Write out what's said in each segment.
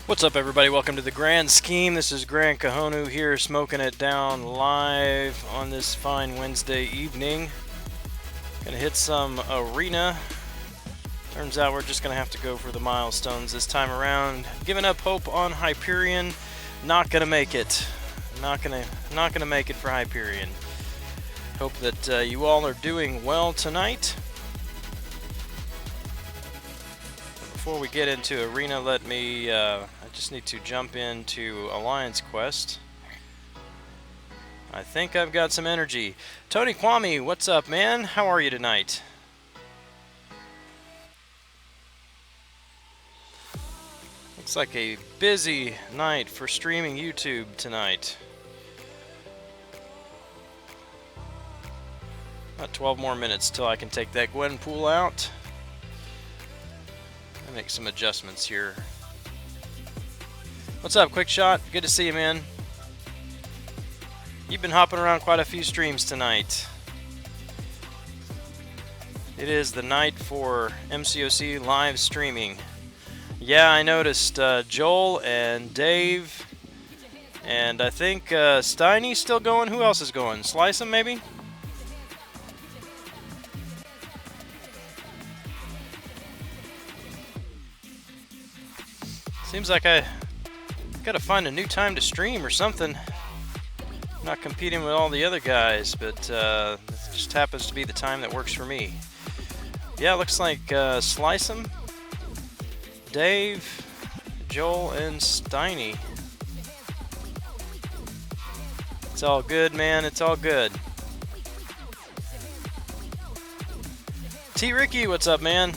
What's up, everybody? Welcome to the Grand Scheme. This is Grant Kahonu here, smoking it down live on this fine Wednesday evening. Gonna hit some arena. Turns out we're just gonna have to go for the milestones this time around. Giving up hope on Hyperion. Not gonna make it. Not gonna make it for Hyperion. Hope that you all are doing well tonight. Before we get into arena, let me I just need to jump into Alliance Quest. I think I've got some energy. Tony Kwame, what's up, man? How are you tonight? Looks like a busy night for streaming YouTube tonight. About 12 more minutes till I can take that Gwenpool out. I'll make some adjustments here. What's up, Quick Shot? Good to see you, man. You've been hopping around quite a few streams tonight. It is the night for MCOC live streaming. Yeah, I noticed Joel and Dave, and I think Steiny's still going. Who else is going? Slice 'em, maybe? Seems like I gotta find a new time to stream or something. I'm not competing with all the other guys, but it just happens to be the time that works for me. Yeah, looks like Slice 'em, Dave, Joel, and Steiny. It's all good, man. It's all good. T. Ricky, what's up, man?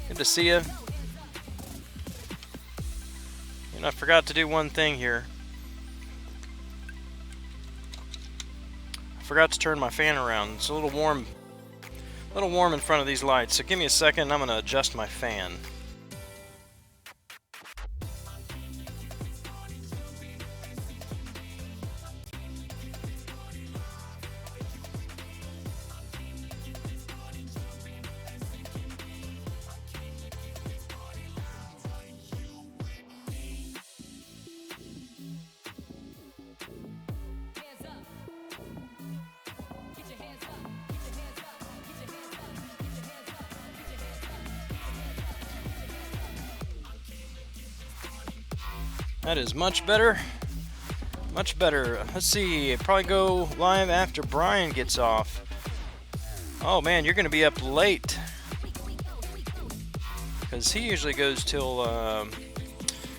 Good to see you. And I forgot to do one thing here. I forgot to turn my fan around. It's a little warm in front of these lights. So give me a second. I'm going to adjust my fan. That is much better. Much better. Let's see. Probably go live after Brian gets off. Oh man, you're going to be up late. Because he usually goes till,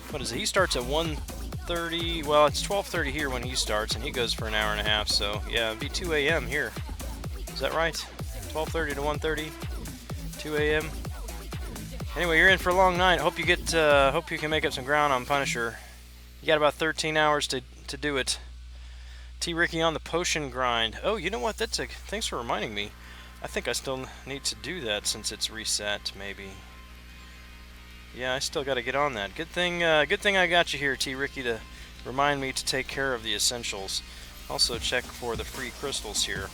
what is it? He starts at 1:30. Well, it's 12:30 here when he starts, and he goes for an hour and a half. So, yeah, it'd be 2 a.m. here. Is that right? 12:30 to 1:30? 2 a.m.? Anyway, you're in for a long night. Hope you can make up some ground on Punisher. You got about 13 hours to do it. T. Ricky on the potion grind. Oh, you know what? Thanks for reminding me. I think I still need to do that since it's reset, maybe. Yeah, I still got to get on that. Good thing I got you here, T. Ricky, to remind me to take care of the essentials. Also check for the free crystals here.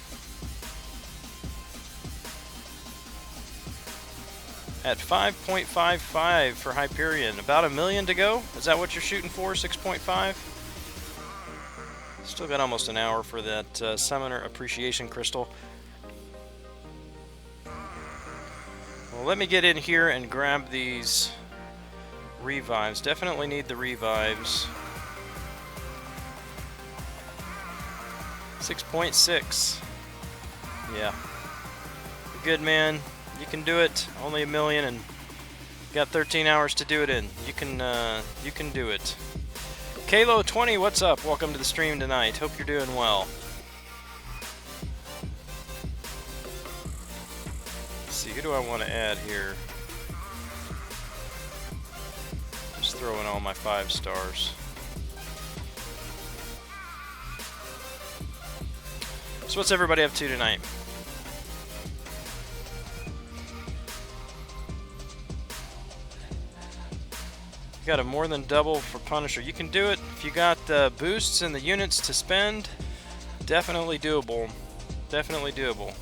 At 5.55 for Hyperion. About 1 million to go? Is that what you're shooting for? 6.5? Still got almost an hour for that Summoner Appreciation Crystal. Well, let me get in here and grab these revives. Definitely need the revives. 6.6. Yeah. Good, man. You can do it. Only 1 million, and got 13 hours to do it in. You can do it. Kalo20, what's up? Welcome to the stream tonight. Hope you're doing well. Let's see, who do I want to add here? Just throw in all my 5 stars. So what's everybody up to tonight? Got a more than double for Punisher. You can do it if you got the boosts and the units to spend. Definitely doable. Definitely doable.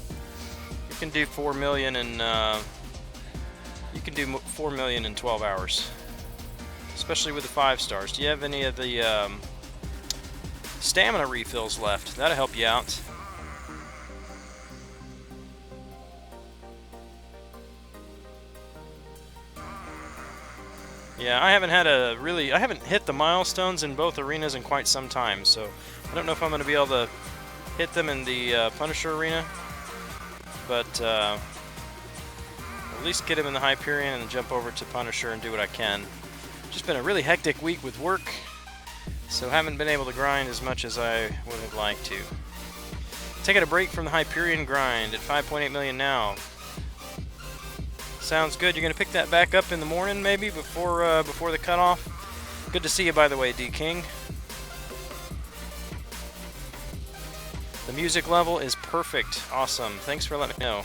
You can do 4 million in 12 hours. especially with the 5 stars. Do you have any of the stamina refills left? That'll help you out. Yeah, I haven't hit the milestones in both arenas in quite some time, so I don't know if I'm going to be able to hit them in the Punisher arena, but at least get him in the Hyperion and jump over to Punisher and do what I can. Just been a really hectic week with work, so haven't been able to grind as much as I would have liked to. Taking a break from the Hyperion grind at 5.8 million now. Sounds good. You're going to pick that back up in the morning, maybe, before the cutoff? Good to see you, by the way, D-King. The music level is perfect. Awesome. Thanks for letting me know.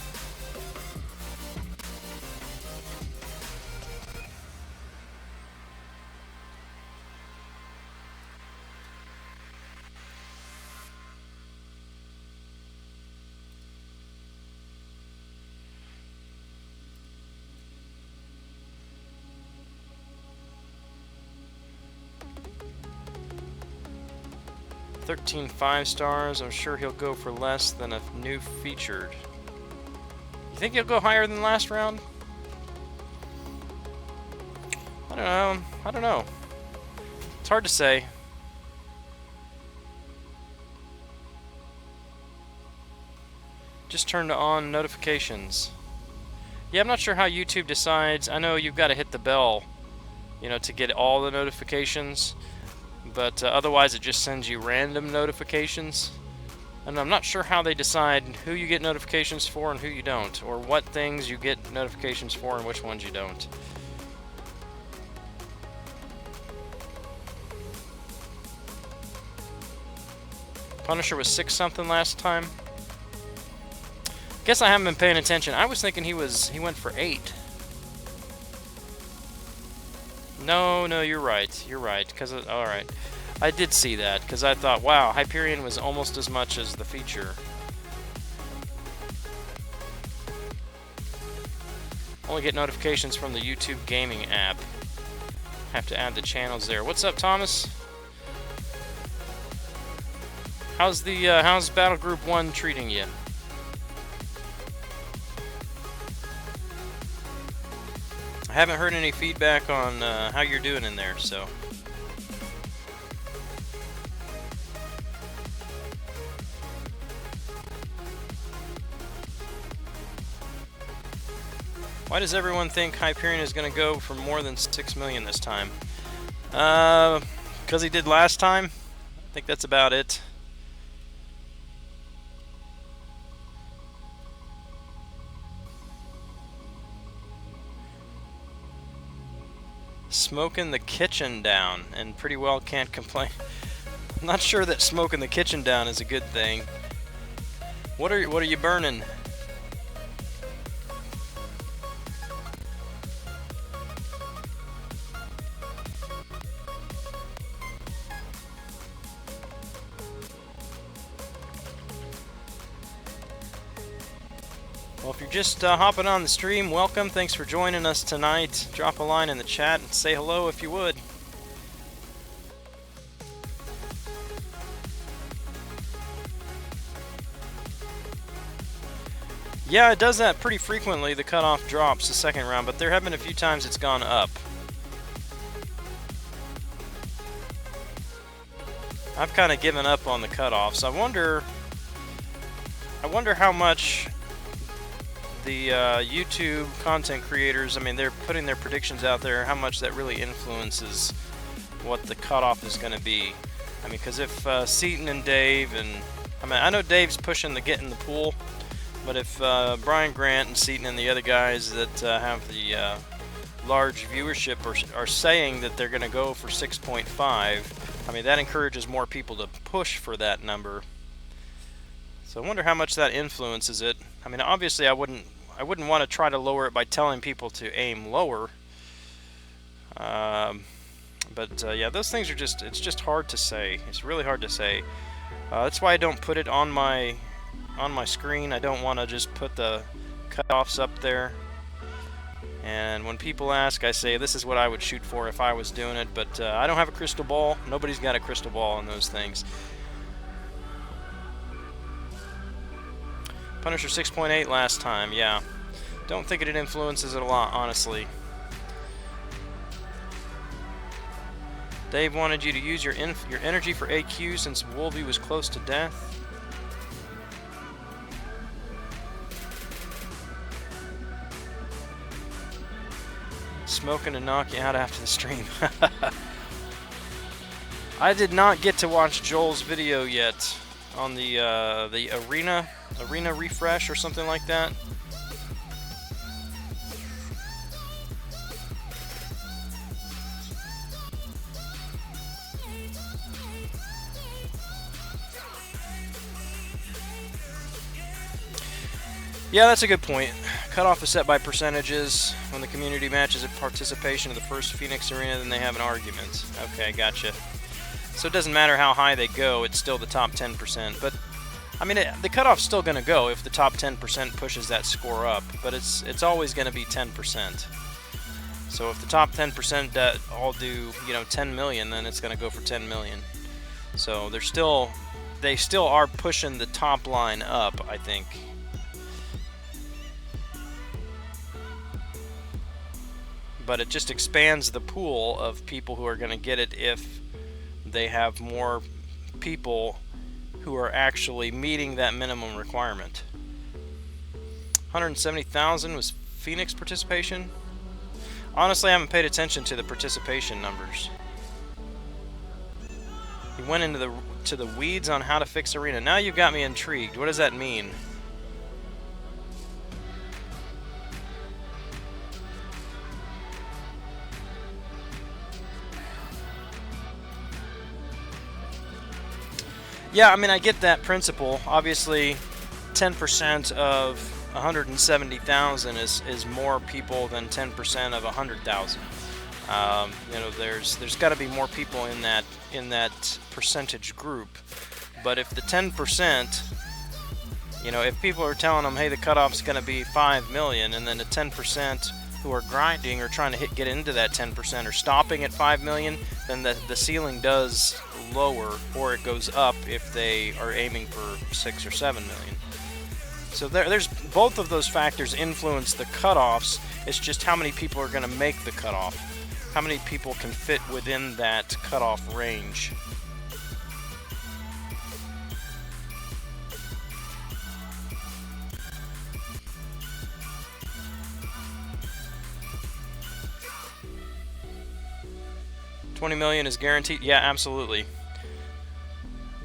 $13 5 stars. I'm sure he'll go for less than a new featured. You think he'll go higher than last round? I don't know. I don't know. It's hard to say. Just turned on notifications. Yeah, I'm not sure how YouTube decides. I know you've got to hit the bell, you know, to get all the notifications. But otherwise it just sends you random notifications. And I'm not sure how they decide who you get notifications for and who you don't, or what things you get notifications for and which ones you don't. Punisher was 6 something last time. Guess I haven't been paying attention. I was thinking he went for 8. No, you're right. You're right. All right. I did see that, because I thought, wow, Hyperion was almost as much as the feature. Only get notifications from the YouTube gaming app. Have to add the channels there. What's up, Thomas? How's Battle Group 1 treating you? I haven't heard any feedback on how you're doing in there, so. Why does everyone think Hyperion is going to go for more than 6 million this time? Because he did last time. I think that's about it. Smoking the kitchen down, and pretty well can't complain. I'm not sure that smoking the kitchen down is a good thing. What are you burning? Well, if you're just hopping on the stream, welcome. Thanks for joining us tonight. Drop a line in the chat and say hello if you would. Yeah, it does that pretty frequently. The cutoff drops the second round, but there have been a few times it's gone up. I've kind of given up on the cutoffs. I wonder how much the YouTube content creators, I mean, they're putting their predictions out there, how much that really influences what the cutoff is going to be. I mean, because if Seaton and Dave, and I mean, I know Dave's pushing to get in the pool, but if Brian Grant and Seaton and the other guys that have the large viewership are saying that they're going to go for 6.5, I mean, that encourages more people to push for that number. So I wonder how much that influences it. I mean, obviously I wouldn't want to try to lower it by telling people to aim lower. But yeah, those things are it's just hard to say. It's really hard to say. That's why I don't put it on my screen. I don't want to just put the cutoffs up there. And when people ask, I say this is what I would shoot for if I was doing it, but I don't have a crystal ball. Nobody's got a crystal ball on those things. Punisher 6.8 last time, yeah. Don't think it influences it a lot, honestly. Dave wanted you to use your energy for AQ since Wolvie was close to death. Smoking to knock you out after the stream. I did not get to watch Joel's video yet on the arena refresh or something like that. Yeah, that's a good point. Cutoff is set by percentages. When the community matches a participation of the first Phoenix Arena, then they have an argument. Okay, gotcha. So it doesn't matter how high they go, it's still the top 10%. But, I mean, the cutoff's still going to go if the top 10% pushes that score up. But it's always going to be 10%. So if the top 10% all do, 10 million, then it's going to go for 10 million. So they still are pushing the top line up, I think. But it just expands the pool of people who are going to get it if they have more people who are actually meeting that minimum requirement. 170,000 was Phoenix participation. Honestly, I haven't paid attention to the participation numbers. He went into the weeds on how to fix arena. Now you've got me intrigued. What does that mean? Yeah, I mean, I get that principle. Obviously, 10% of 170,000 is more people than 10% of 100,000. There's got to be more people in that percentage group. But if the 10%, if people are telling them, hey, the cutoff's going to be 5 million, and then the 10% who are grinding or trying to get into that 10% are stopping at 5 million, then the ceiling does lower, or it goes up if they are aiming for 6 or 7 million. So there's both of those factors influence the cutoffs. It's just how many people are going to make the cutoff, how many people can fit within that cutoff range. $20 million is guaranteed. Yeah, absolutely.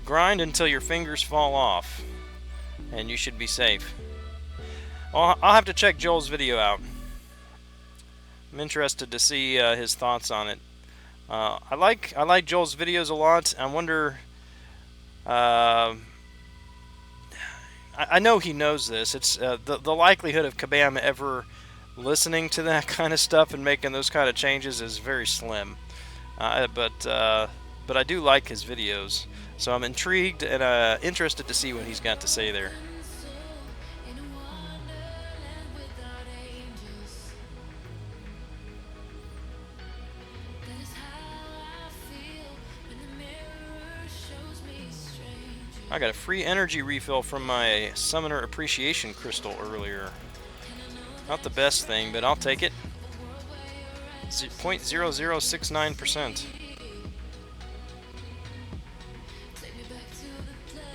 Grind until your fingers fall off, and you should be safe. Well, I'll have to check Joel's video out. I'm interested to see his thoughts on it. I like Joel's videos a lot. I wonder. I know he knows this. It's the likelihood of Kabam ever listening to that kind of stuff and making those kind of changes is very slim. But I do like his videos, so I'm intrigued and interested to see what he's got to say there. I got a free energy refill from my Summoner Appreciation Crystal earlier. Not the best thing, but I'll take it. 0.0069%.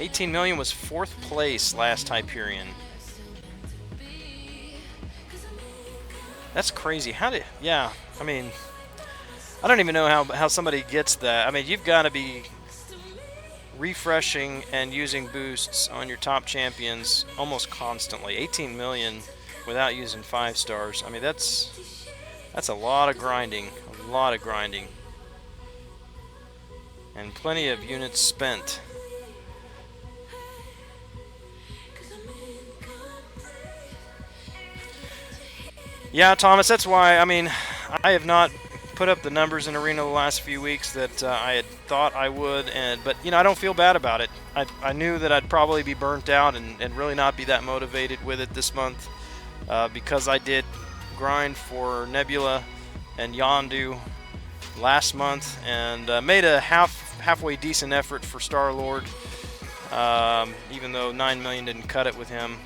18 million was 4th place last Hyperion. That's crazy. Yeah, I mean, I don't even know how somebody gets that. I mean, you've got to be refreshing and using boosts on your top champions almost constantly. 18 million without using 5 stars. I mean, that's a lot of grinding. A lot of grinding. And plenty of units spent. Yeah, Thomas, that's why, I mean, I have not put up the numbers in Arena the last few weeks that I had thought I would, but I don't feel bad about it. I knew that I'd probably be burnt out and really not be that motivated with it this month because I did grind for Nebula and Yondu last month, and made a halfway decent effort for Star-Lord, even though 9 million didn't cut it with him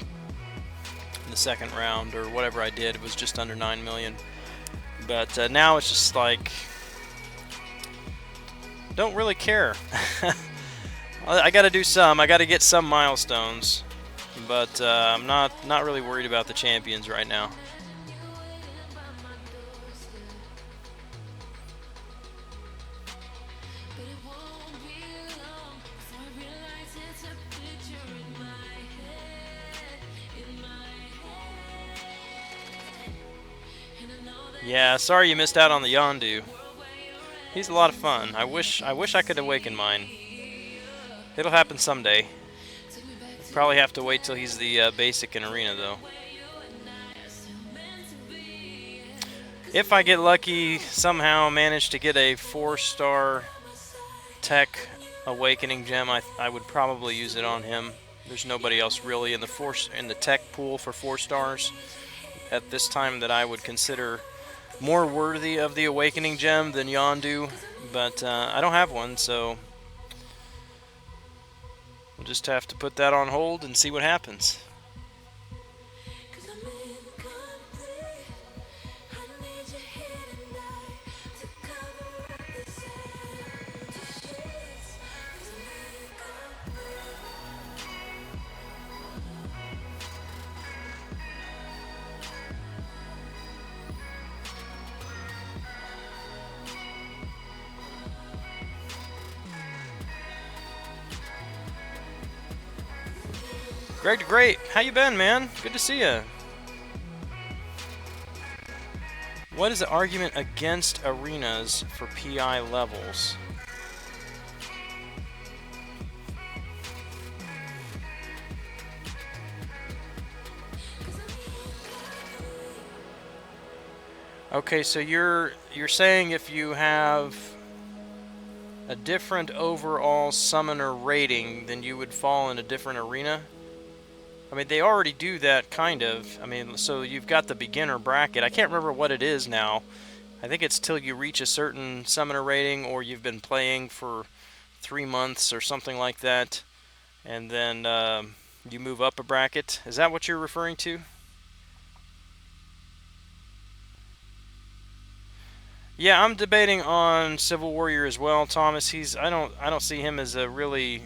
in the second round, or whatever I did. It was just under 9 million. But now it's just like, don't really care. I got to do some. I got to get some milestones, but I'm not really worried about the champions right now. Yeah, sorry you missed out on the Yondu. He's a lot of fun. I wish I could awaken mine. It'll happen someday. Probably have to wait till he's the basic in arena though. If I get lucky, somehow manage to get a 4-star tech awakening gem, I would probably use it on him. There's nobody else really in the tech pool for 4 stars at this time that I would consider more worthy of the awakening gem than Yondu, but I don't have one, so we'll just have to put that on hold and see what happens. Greg the Great, how you been, man? Good to see you. What is the argument against arenas for PI levels? Okay, so you're saying if you have a different overall summoner rating, then you would fall in a different arena? I mean, they already do that, kind of. I mean, so you've got the beginner bracket. I can't remember what it is now. I think it's till you reach a certain summoner rating, or you've been playing for 3 months or something like that, and then you move up a bracket. Is that what you're referring to? Yeah, I'm debating on Civil Warrior as well, Thomas. I don't see him as a really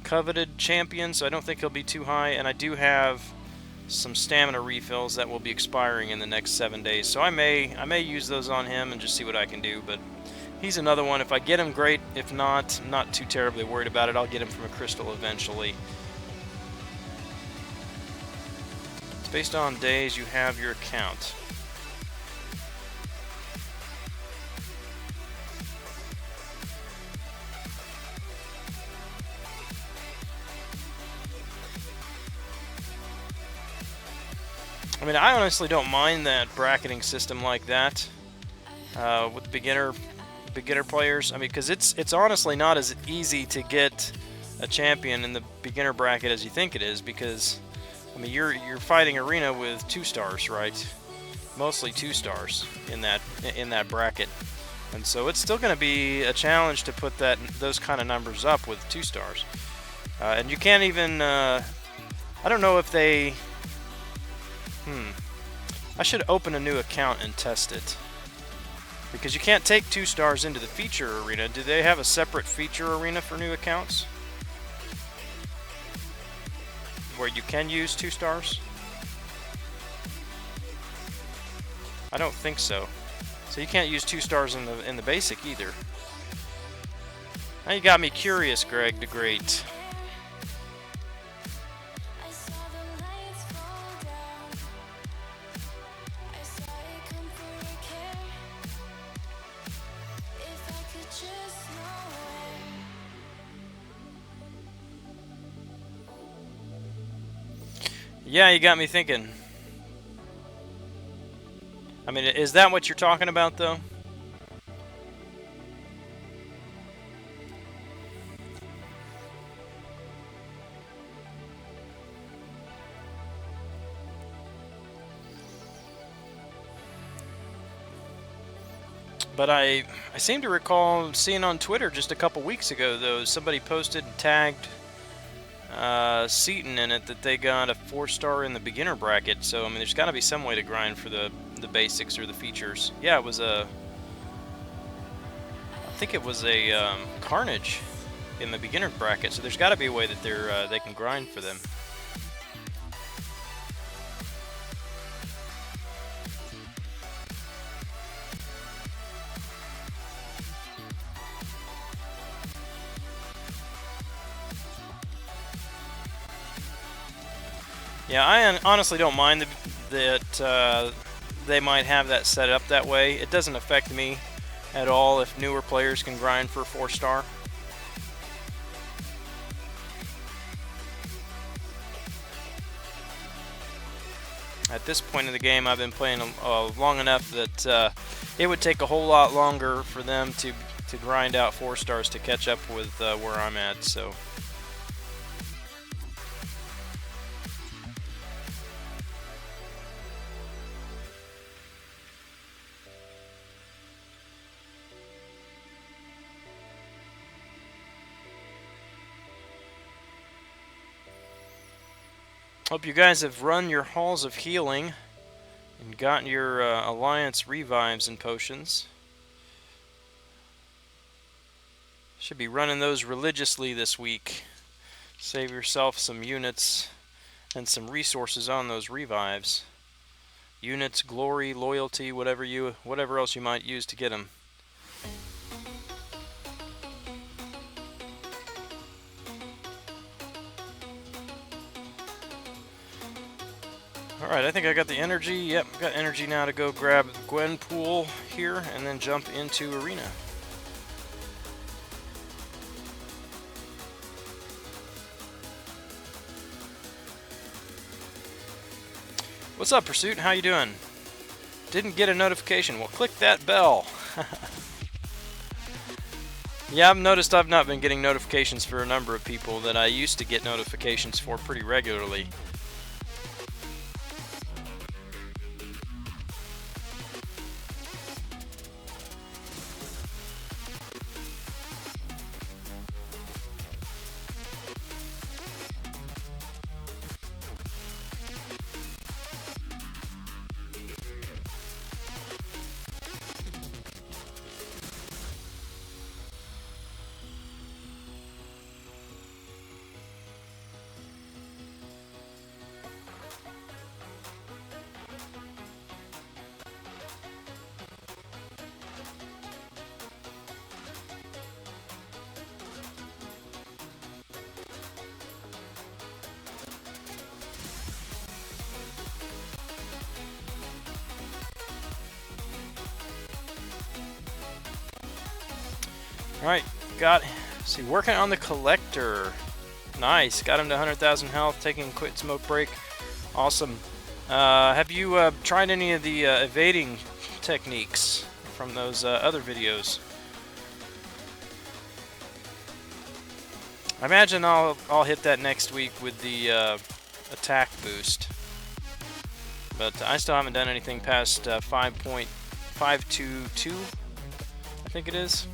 coveted champion, so I don't think he'll be too high, and I do have some stamina refills that will be expiring in the next 7 days, so I may use those on him and just see what I can do. But he's another one. If I get him, great. If not, I'm not too terribly worried about it. I'll get him from a crystal eventually. It's based on days you have your account. I mean, I honestly don't mind that bracketing system like that with beginner players. I mean, because it's honestly not as easy to get a champion in the beginner bracket as you think it is. Because I mean, you're fighting arena with 2 stars, right? Mostly 2 stars in that bracket, and so it's still going to be a challenge to put those kind of numbers up with 2 stars. And you can't even. I don't know if they. I should open a new account and test it. Because you can't take 2 stars into the feature arena. Do they have a separate feature arena for new accounts? Where you can use 2 stars? I don't think so. So you can't use 2 stars in the basic either. Now you got me curious, Greg the Great. Yeah, you got me thinking. I mean, is that what you're talking about, though? But I seem to recall seeing on Twitter just a couple weeks ago, though, somebody posted and tagged Seaton in it that they got a 4-star in the beginner bracket. So I mean, there's got to be some way to grind for the basics or the features. Yeah, it was I think it was a Carnage in the beginner bracket. So there's got to be a way that they can grind for them. Yeah, I honestly don't mind that they might have that set up that way. It doesn't affect me at all if newer players can grind for 4-star. At this point in the game, I've been playing long enough that it would take a whole lot longer for them to grind out 4-stars to catch up with where I'm at. So. Hope you guys have run your halls of healing and gotten your Alliance revives and potions. Should be running those religiously this week. Save yourself some units and some resources on those revives. Units, glory, loyalty, whatever else you might use to get them. Alright, I think I got the energy. Yep, got energy now to go grab Gwenpool here and then jump into Arena. What's up, Pursuit? How you doing? Didn't get a notification. Well, click that bell. Yeah, I've noticed I've not been getting notifications for a number of people that I used to get notifications for pretty regularly. Alright, working on the Collector. Nice, got him to 100,000 health, taking a quick smoke break. Awesome. Have you tried any of the evading techniques from those other videos? I imagine I'll hit that next week with the attack boost. But I still haven't done anything past 5.522, I think it is.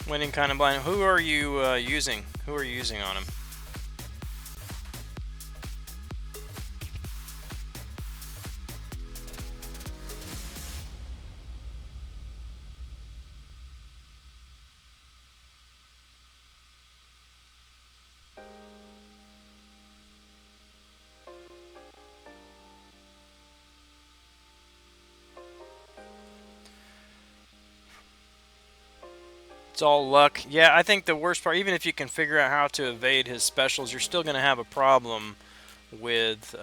Winning kind of blind. Who are you using? Who are you using on him? It's all luck. Yeah, I think the worst part, even if you can figure out how to evade his specials, you're still going to have a problem with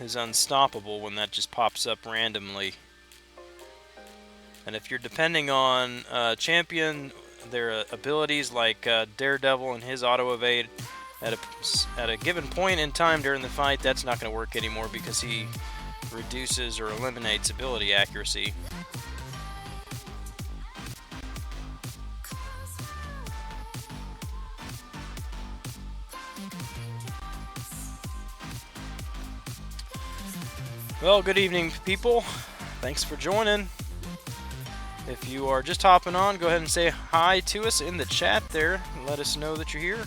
his Unstoppable when that just pops up randomly. And if you're depending on champion their abilities, like Daredevil and his auto evade at a given point in time during the fight. That's not going to work anymore because he reduces or eliminates ability accuracy. Well, good evening, people. Thanks for joining. If you are just hopping on, go ahead and say hi to us in the chat there and let us know that you're here.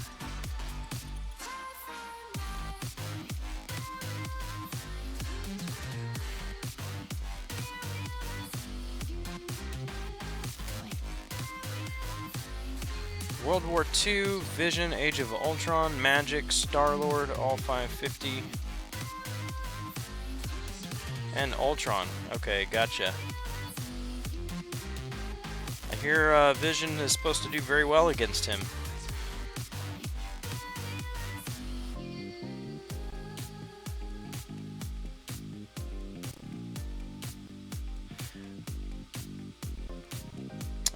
World War II, Vision, Age of Ultron, Magic, Star-Lord, all 550. And Ultron. Okay, gotcha. I hear Vision is supposed to do very well against him.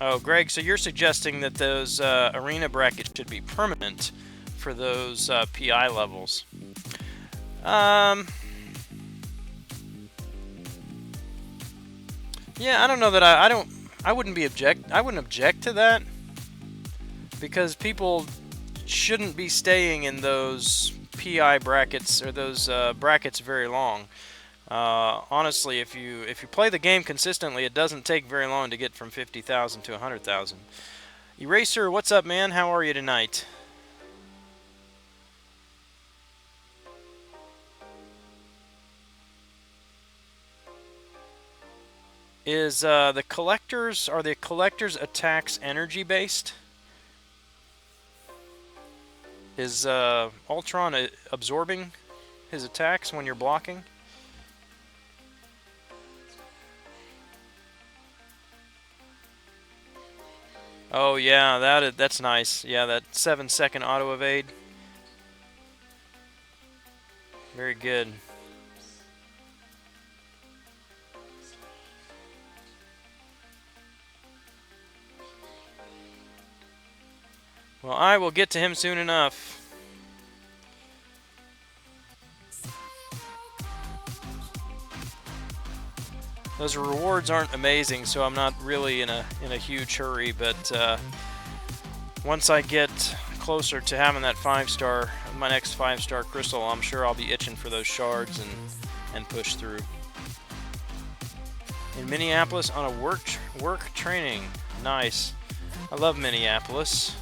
Oh, Greg, so you're suggesting that those arena brackets should be permanent for those PI levels. Yeah, I don't know that I wouldn't object to that, because people shouldn't be staying in those PI brackets or those brackets very long. Honestly, if you play the game consistently, it doesn't take very long to get from 50,000 to 100,000. Eraser, what's up, man? How are you tonight? Is are the collector's attacks energy based? Is Ultron absorbing his attacks when you're blocking? Oh yeah, that's nice. Yeah, that 7-second auto evade. Very good. Well, I will get to him soon enough. Those rewards aren't amazing, so I'm not really in a huge hurry, but once I get closer to having that 5-star, my next 5-star crystal, I'm sure I'll be itching for those shards and push through. In Minneapolis on a work training. Nice. I love Minneapolis.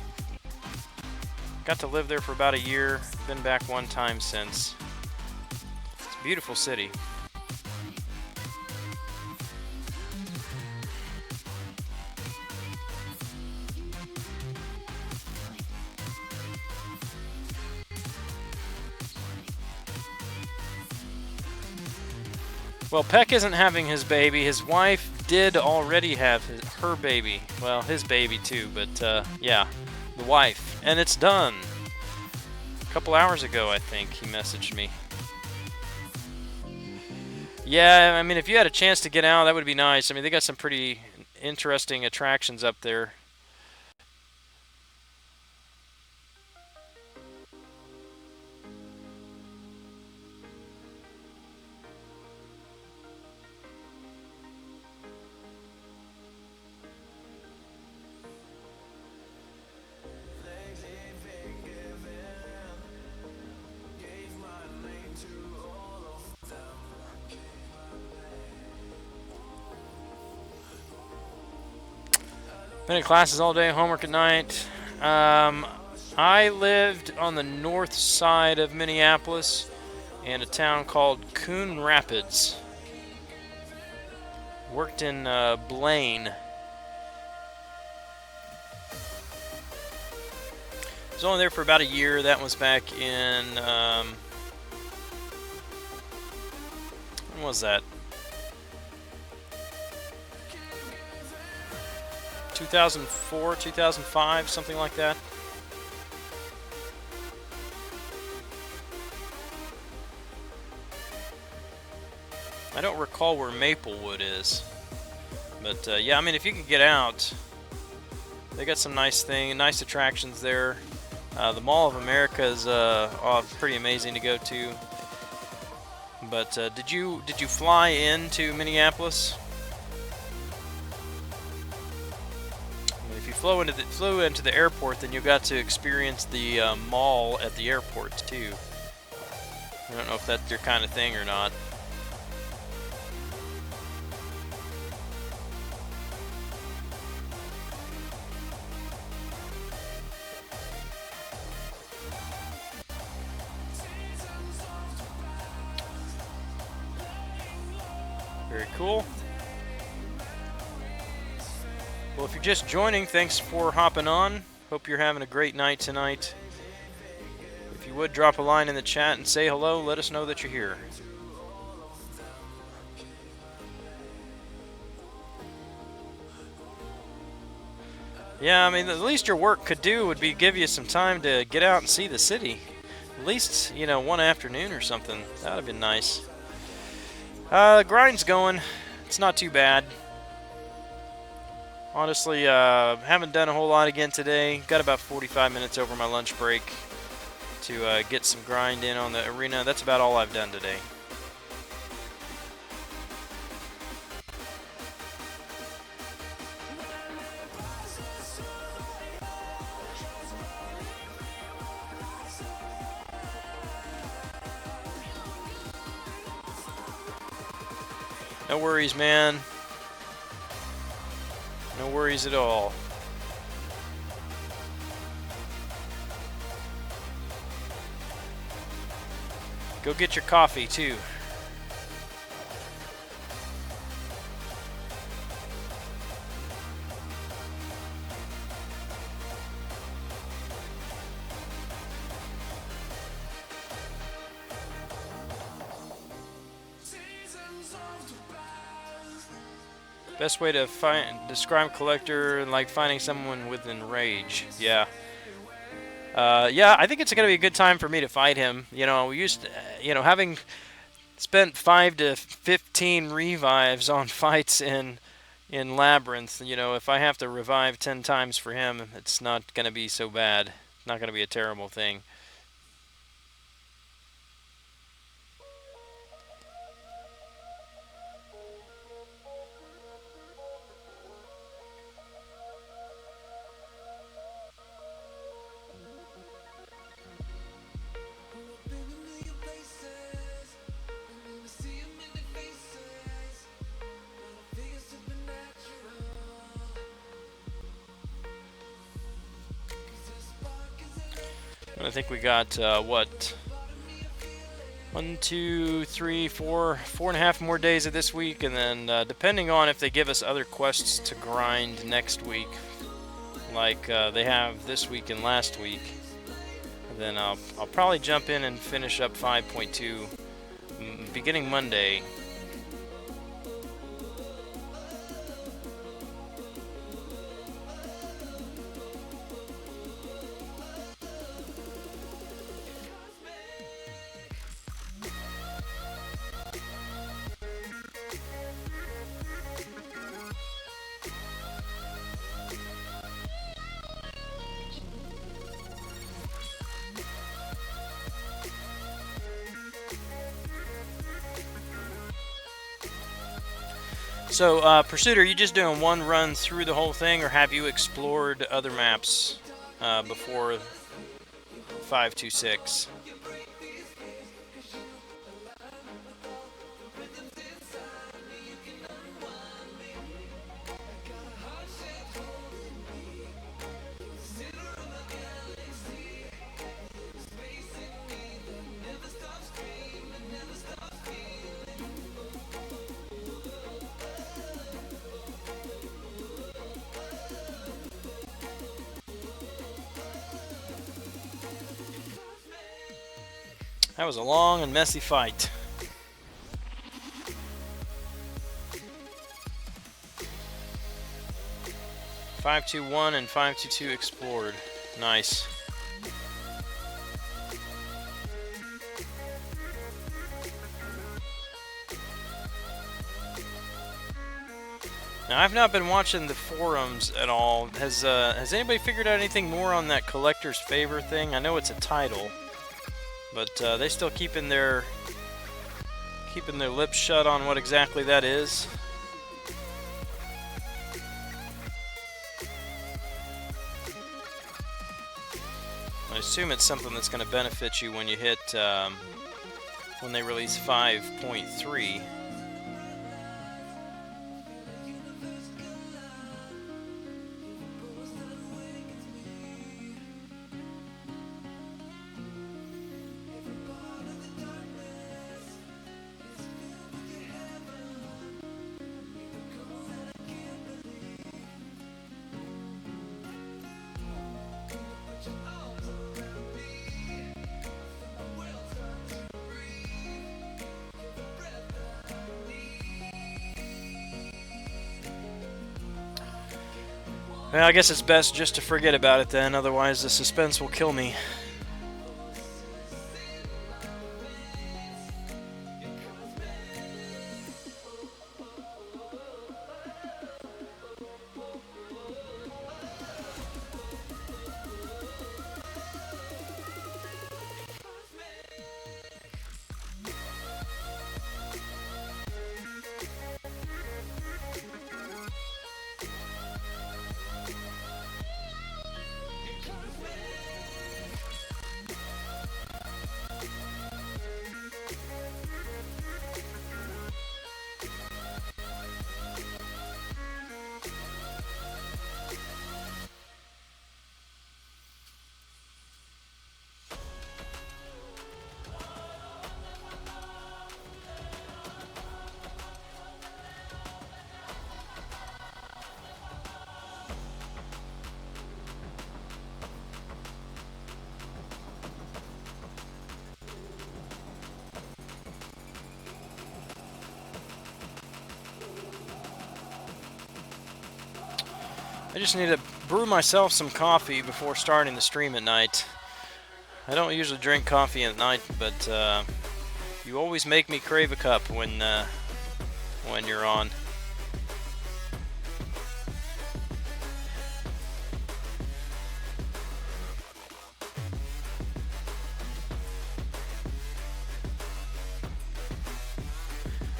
Got to live there for about a year. Been back one time since. It's a beautiful city. Well, Peck isn't having his baby. His wife did already have her baby. Well, his baby too, but yeah, the wife. And it's done. A couple hours ago, I think, he messaged me. Yeah, I mean, if you had a chance to get out, that would be nice. I mean, they got some pretty interesting attractions up there. Been in classes all day, homework at night. I lived on the north side of Minneapolis in a town called Coon Rapids. Worked in Blaine. Was only there for about a year. That was back in, when was that? 2004, 2005, something like that. I don't recall where Maplewood is. But yeah, I mean, if you can get out, They got some nice attractions there. The Mall of America is pretty amazing to go to. But did you fly into Minneapolis? If you flew into the airport, then you got to experience the mall at the airport too. I don't know if that's your kind of thing or not. Very cool. Well, if you're just joining, thanks for hopping on. Hope you're having a great night tonight. If you would, drop a line in the chat and say hello. Let us know that you're here. Yeah, I mean, the least your work could do would be give you some time to get out and see the city. At least, you know, one afternoon or something. That would have been nice. Grind's going. It's not too bad. Honestly, haven't done a whole lot again today. Got about 45 minutes over my lunch break to get some grind in on the arena. That's about all I've done today. No worries, man. No worries at all. Go get your coffee, too. Best way to describe collector, like finding someone with enrage. Yeah. Yeah, I think it's going to be a good time for me to fight him. You know, having spent 5 to 15 revives on fights in Labyrinth, you know, if I have to revive 10 times for him, it's not going to be so bad. It's not going to be a terrible thing. I think we got, what? 1, 2, 3, 4, 4.5 more days of this week, and then depending on if they give us other quests to grind next week, like they have this week and last week, then I'll probably jump in and finish up 5.2 beginning Monday. So, Pursuit, are you just doing one run through the whole thing, or have you explored other maps before 526? That was a long and messy fight. .521 and .522 explored. Nice. Now, I've not been watching the forums at all. Has anybody figured out anything more on that collector's favor thing? I know it's a title, but they still keeping their lips shut on what exactly that is. I assume it's something that's going to benefit you when you hit when they release 5.3. Well, I guess it's best just to forget about it then, otherwise the suspense will kill me. I just need to brew myself some coffee before starting the stream at night. I don't usually drink coffee at night, but you always make me crave a cup when you're on.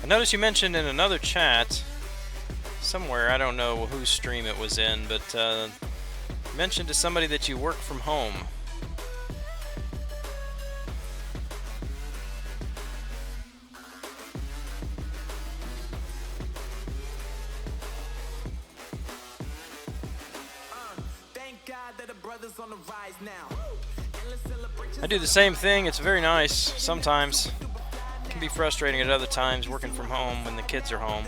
I noticed you mentioned in another chat somewhere, I don't know whose stream it was in, but mentioned to somebody that you work from home. I do the same thing. It's very nice sometimes. It can be frustrating at other times working from home when the kids are home.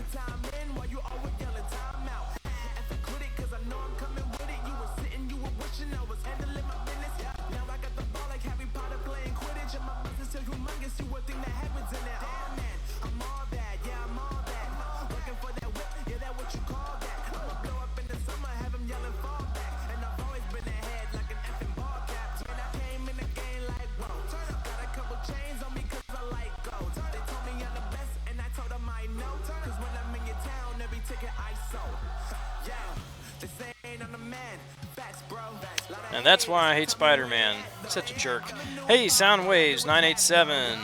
And that's why I hate Spider-Man. Such a jerk. Hey, Soundwaves 987.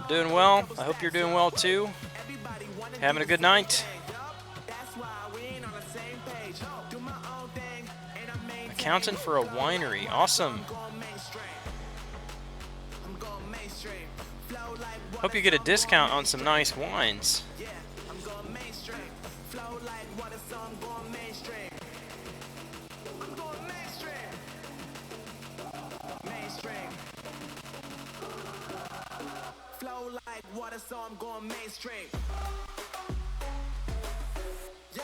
Doing well? I hope you're doing well too. Having a good night? Accountant for a winery. Awesome. Hope you get a discount on some nice wines. So I'm going mainstream. Yeah.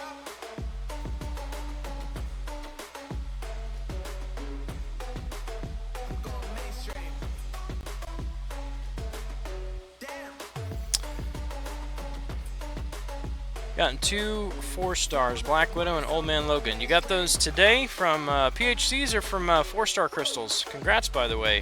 I'm going mainstream. Damn. Gotten 2 4-stars, Black Widow and Old Man Logan. You got those today from PHCs or from 4-star crystals? Congrats, by the way.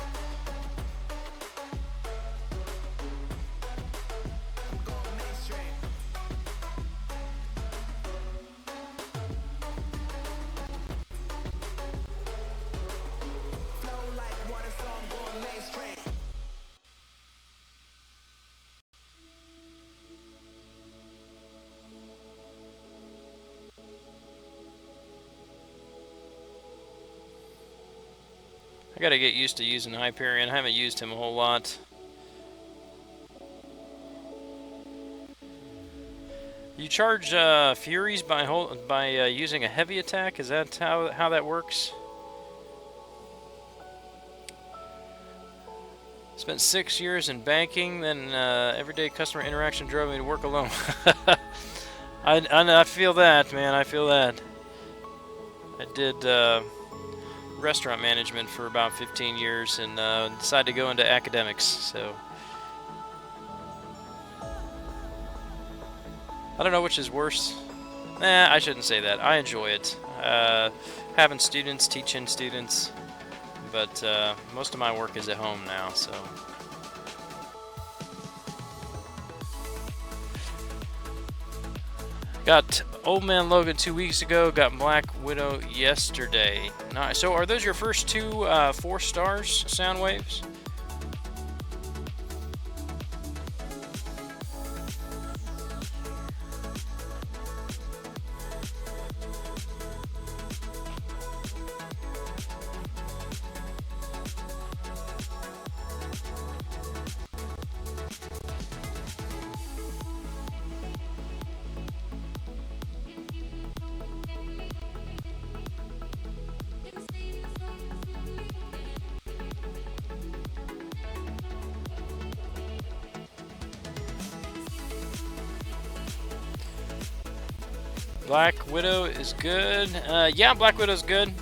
I gotta get used to using Hyperion. I haven't used him a whole lot. You charge Furies by using a heavy attack? Is that how that works? Spent 6 years in banking, then everyday customer interaction drove me to work alone. I feel that, man. I feel that. I did restaurant management for about 15 years and decided to go into academics. So I don't know which is worse. Nah, I shouldn't say that. I enjoy it. Having students, teaching students. But most of my work is at home now, so. Got Old Man Logan 2 weeks ago, got Black Widow yesterday. Nice. So are those your first two 4 stars, Soundwaves? Black Widow is good. Yeah, Black Widow's good.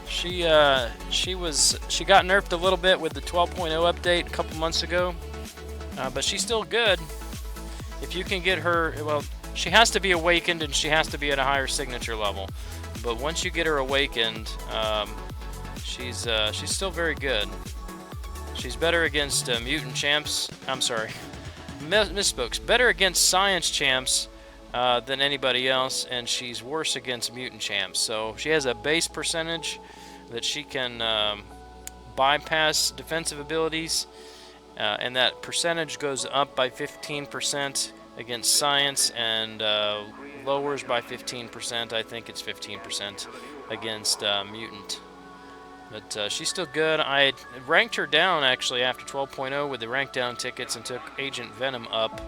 She got nerfed a little bit with the 12.0 update a couple months ago, but she's still good. If you can get her, well, she has to be awakened and she has to be at a higher signature level. But once you get her awakened, she's still very good. She's better against mutant champs. I'm sorry, misspoke. Better against science champs than anybody else, and she's worse against mutant champs. So she has a base percentage that she can bypass defensive abilities, and that percentage goes up by 15% against science and lowers by 15%. I think it's 15% against mutant. But she's still good. I ranked her down actually after 12.0 with the rank down tickets and took Agent Venom up.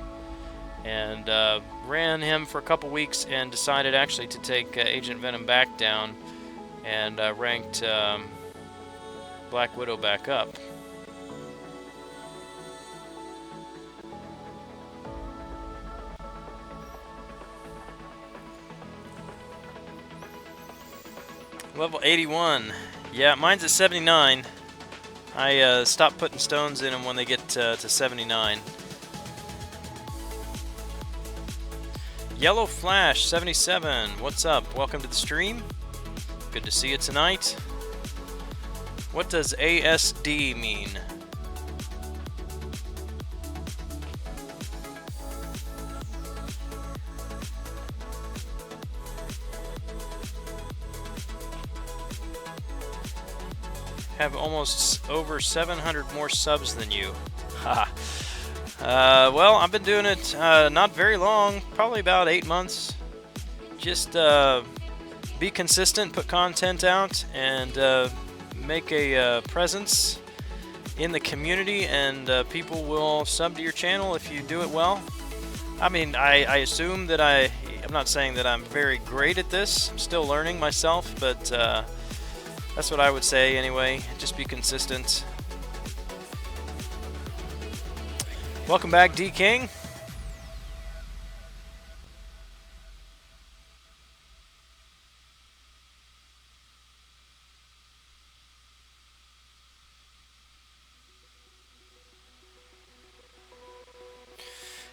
And ran him for a couple weeks and decided actually to take Agent Venom back down and ranked Black Widow back up. Level 81. Yeah, mine's at 79. I stopped putting stones in them when they get to 79. Yellow Flash 77, what's up? Welcome to the stream. Good to see you tonight. What does ASD mean? Have almost over 700 more subs than you. Haha. Well, I've been doing it not very long, probably about 8 months. Just be consistent, put content out, and make a presence in the community, and people will sub to your channel if you do it well. I mean, I assume that I'm not saying that I'm very great at this. I'm still learning myself, but that's what I would say anyway. Just be consistent. Welcome back, D King.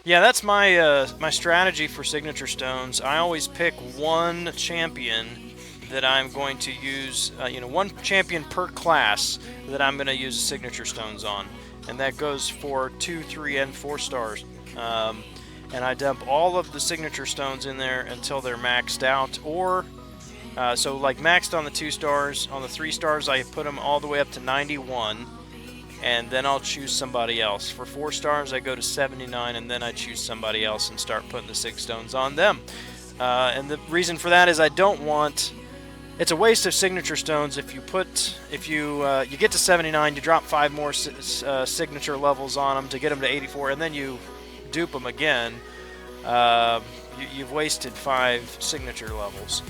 Yeah, that's my my strategy for signature stones. I always pick one champion that I'm going to use, one champion per class that I'm going to use signature stones on. And that goes for 2, 3, and 4 stars. And I dump all of the signature stones in there until they're maxed out. Or, so like maxed on the 2 stars, on the 3 stars I put them all the way up to 91. And then I'll choose somebody else. For 4 stars I go to 79, and then I choose somebody else and start putting the 6 stones on them. And the reason for that is I don't want it's a waste of signature stones if you get to 79, you drop 5 more signature levels on them to get them to 84, and then you dupe them again. You've wasted 5 signature levels.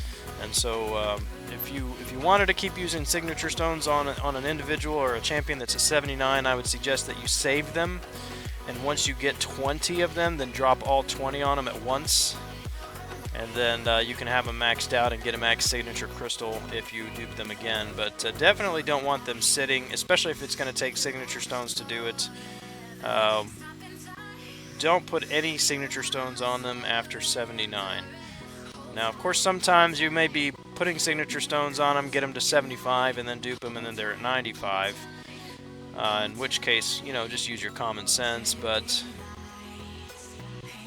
And so if you wanted to keep using signature stones on an individual or a champion that's a 79, I would suggest that you save them. And once you get 20 of them, then drop all 20 on them at once. And then you can have them maxed out and get a max signature crystal if you dupe them again. But definitely don't want them sitting, especially if it's going to take signature stones to do it. Don't put any signature stones on them after 79. Now, of course, sometimes you may be putting signature stones on them, get them to 75, and then dupe them, and then they're at 95. In which case, you know, just use your common sense. But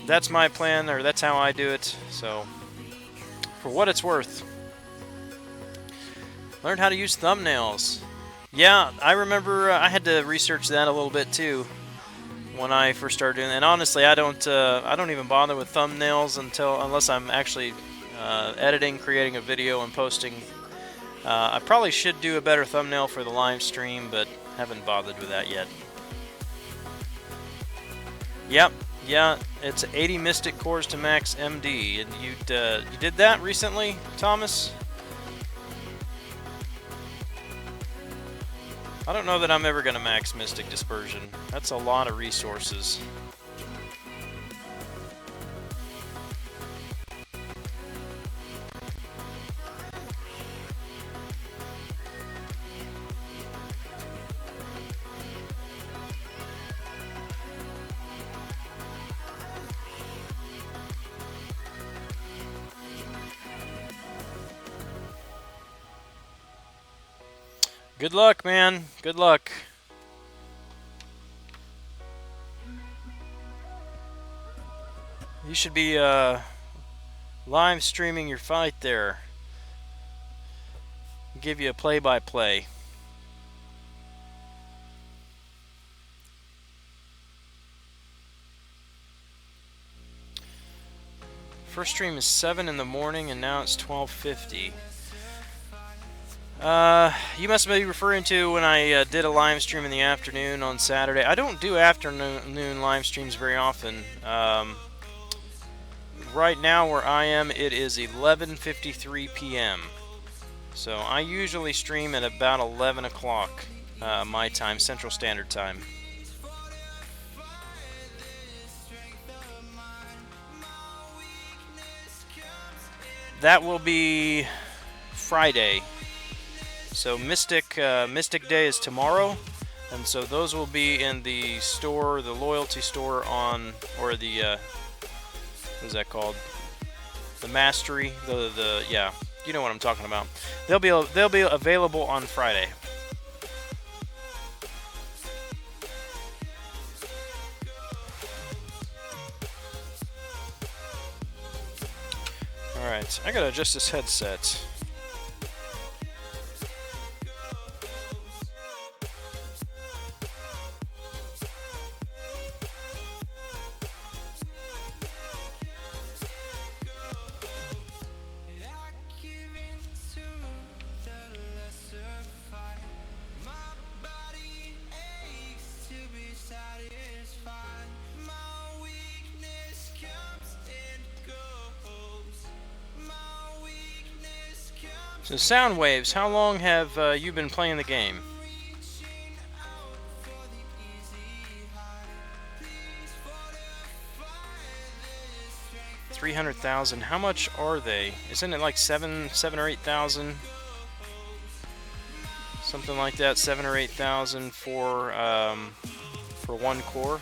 that's my plan, or that's how I do it. So, for what it's worth, learn how to use thumbnails. Yeah, I remember I had to research that a little bit too when I first started doing it. And honestly, I don't even bother with thumbnails unless I'm actually editing, creating a video, and posting. I probably should do a better thumbnail for the live stream, but haven't bothered with that yet. Yep, yeah, it's 80 Mystic Cores to max MD, and you did that recently, Thomas? I don't know that I'm ever going to max Mystic Dispersion. That's a lot of resources. Good luck, man. Good luck. You should be live streaming your fight there. Give you a play-by-play. First stream is 7 in the morning, and now it's 12:50. You must be referring to when I did a live stream in the afternoon on Saturday. I don't do afternoon live streams very often. Right now where I am, it is 11:53 p.m. So I usually stream at about 11 o'clock my time, Central Standard Time. That will be Friday. So Mystic Day is tomorrow, and so those will be in the store, the loyalty store on, or the what is that called? The Mastery, yeah, you know what I'm talking about. They'll be available on Friday. All right, I gotta adjust this headset. So Soundwaves, how long have you been playing the game? $300,000. How much are they? Isn't it like seven or 8,000? Something like that. 7 or 8,000 for one core.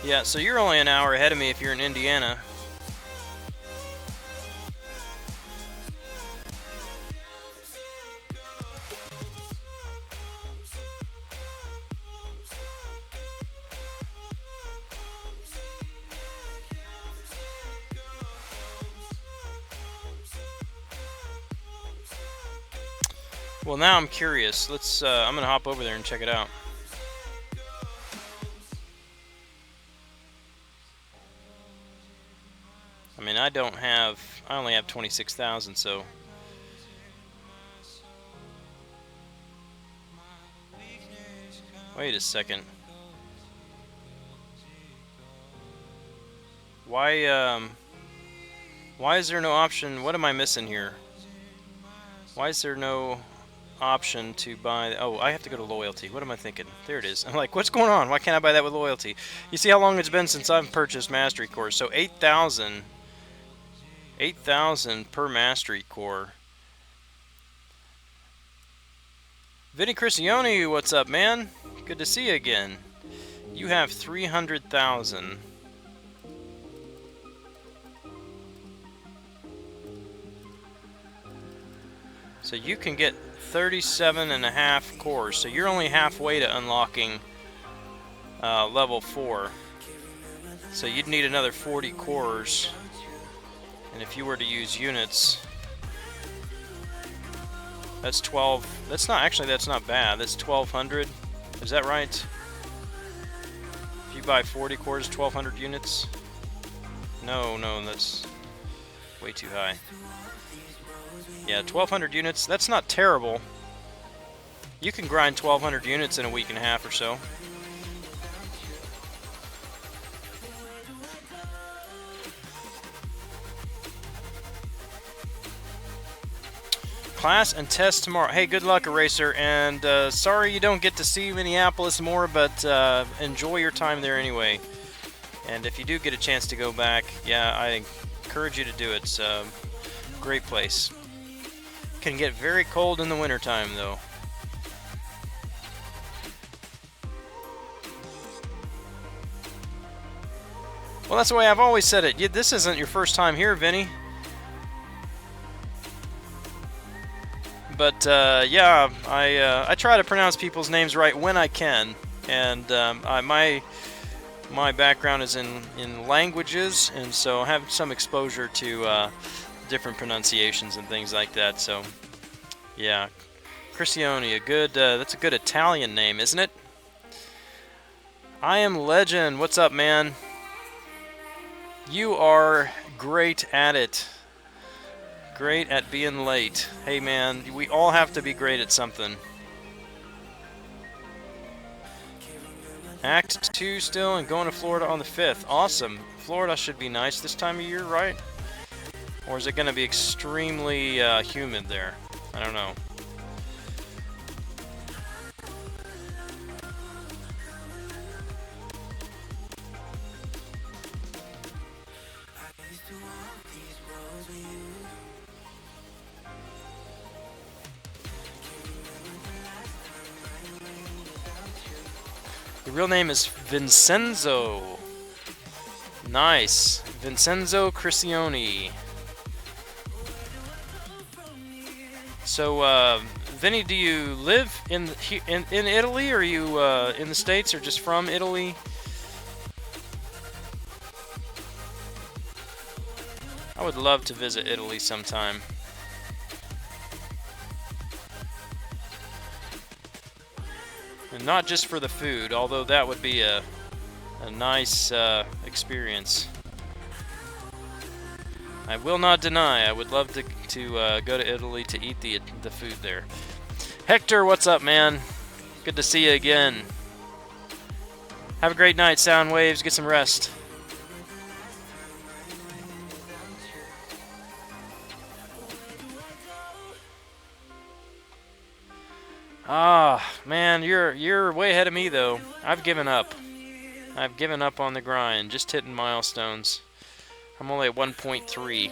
Yeah, so you're only an hour ahead of me if you're in Indiana. Well, now I'm curious. I'm gonna hop over there and check it out. I don't have, I only have 26,000, so. Wait a second. Why is there no option? What am I missing here? Why is there no option to buy? Oh, I have to go to loyalty. What am I thinking? There it is. I'm like, what's going on? Why can't I buy that with loyalty? You see how long it's been since I've purchased Mastery Cores. So 8,000 per Mastery Core. Vinny Cristione, what's up, man? Good to see you again. You have 300,000. So you can get 37.5 cores. So you're only halfway to unlocking level 4. So you'd need another 40 cores. And if you were to use units, that's 12. That's not actually, that's not bad. That's 1,200. Is that right? If you buy 40 cores, 1,200 units? No, that's way too high. Yeah, 1,200 units. That's not terrible. You can grind 1,200 units in a week and a half or so. Class and test tomorrow. Hey, good luck, Eraser. And sorry you don't get to see Minneapolis more, but enjoy your time there anyway. And if you do get a chance to go back, yeah, I encourage you to do it. It's a great place. Can get very cold in the wintertime, though. Well, that's the way I've always said it. This isn't your first time here, Vinny. But yeah, I try to pronounce people's names right when I can, and my background is in languages, and so I have some exposure to different pronunciations and things like that. So yeah, Cristione, that's a good Italian name, isn't it? I am Legend. What's up, man? You are great at it. Great at being late. Hey, man, we all have to be great at something. Act 2 still and going to Florida on the 5th. Awesome. Florida should be nice this time of year, right? Or is it going to be extremely humid there? I don't know. The real name is Vincenzo. Nice. Vincenzo Cristione. So, Vinny, do you live in Italy, or are you in the States, or just from Italy? I would love to visit Italy sometime. And not just for the food, although that would be a nice experience. I will not deny, I would love to go to Italy to eat the food there. Hector, what's up, man? Good to see you again. Have a great night, Soundwaves. Get some rest. Ah, man, you're way ahead of me though. I've given up. I've given up on the grind, just hitting milestones. I'm only at 1.3.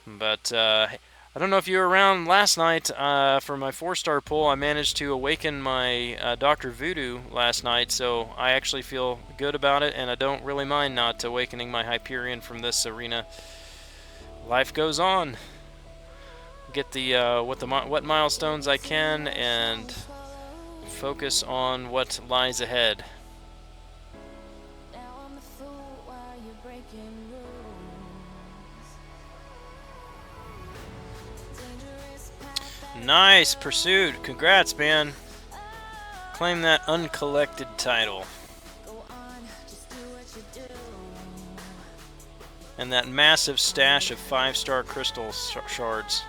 But I don't know if you were around last night for my 4-star pull. I managed to awaken my Dr. Voodoo last night, so I actually feel good about it, and I don't really mind not awakening my Hyperion from this arena. Life goes on. Get the what milestones I can and focus on what lies ahead. Nice pursuit. Congrats, man. Claim that uncollected title. and that massive stash of 5-star crystal shards.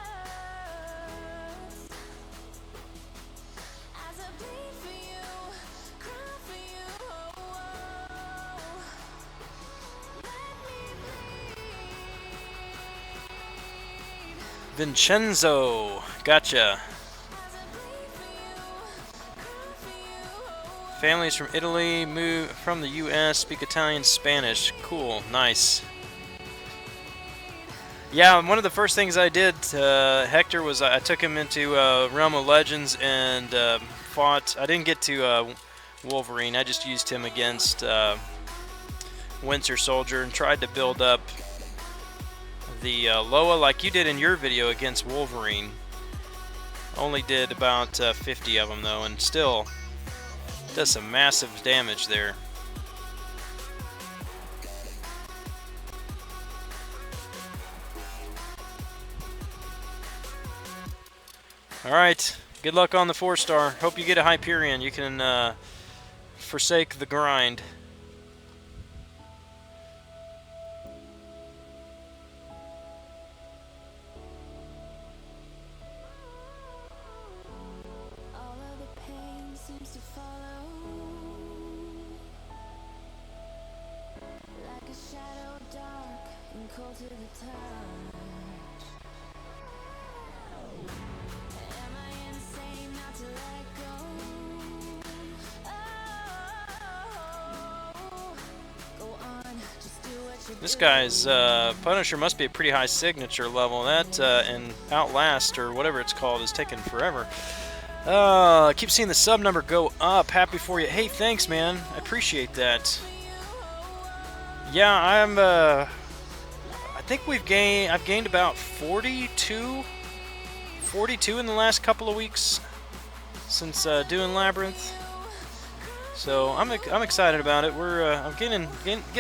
Vincenzo, gotcha. Families from Italy, moved from the U.S., speak Italian, Spanish. Cool, nice. Yeah, one of the first things I did, Hector, was I took him into Realm of Legends and fought. I didn't get to Wolverine. I just used him against Winter Soldier and tried to build up the Loa like you did in your video against Wolverine. Only did about 50 of them though, and still does some massive damage there. Alright, good luck on the 4-star. Hope you get a Hyperion. You can forsake the grind. This guy's Punisher must be a pretty high signature level. That and Outlast, or whatever it's called, is taking forever. I keep seeing the sub number go up. Happy for you. Hey, thanks, man. I appreciate that. Yeah, I think I've gained about 42 in the last couple of weeks since doing Labyrinth. So I'm excited about it. I'm getting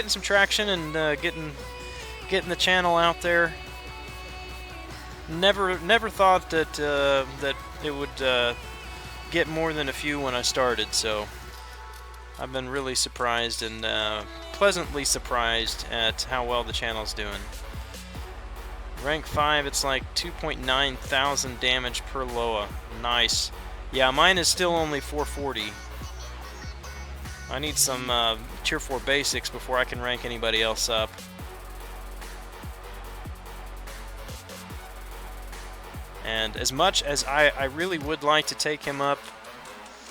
some traction and getting the channel out there. Never thought that that it would get more than a few when I started. So I've been really surprised and pleasantly surprised at how well the channel's doing. Rank 5, it's like 2.9 thousand damage per Loa. Nice. Yeah, mine is still only 440. I need some Tier 4 basics before I can rank anybody else up. And as much as I really would like to take him up,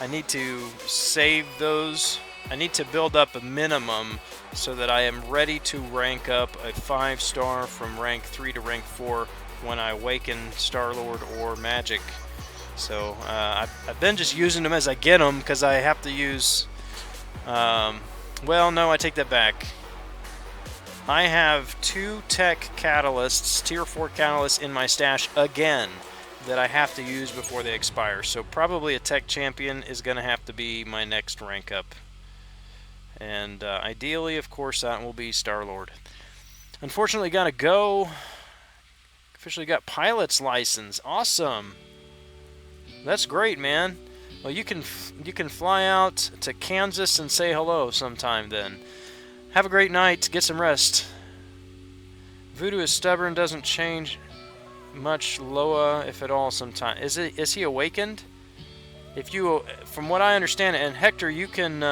I need to save those. I need to build up a minimum so that I am ready to rank up a 5-star from rank 3 to rank 4 when I awaken Star-Lord or Magic. So I've been just using them as I get them because I have to use... well, no, I take that back. I have 2 tech catalysts, tier 4 catalysts in my stash again that I have to use before they expire. So probably a tech champion is going to have to be my next rank up. And ideally, of course, that will be Star-Lord. Unfortunately, got to go. Officially got pilot's license. Awesome. That's great, man. Well, you can fly out to Kansas and say hello sometime then. Have a great night. Get some rest. Voodoo is stubborn, doesn't change much Loa, if at all, sometimes. Is he awakened? If you, from what I understand, and Hector, you can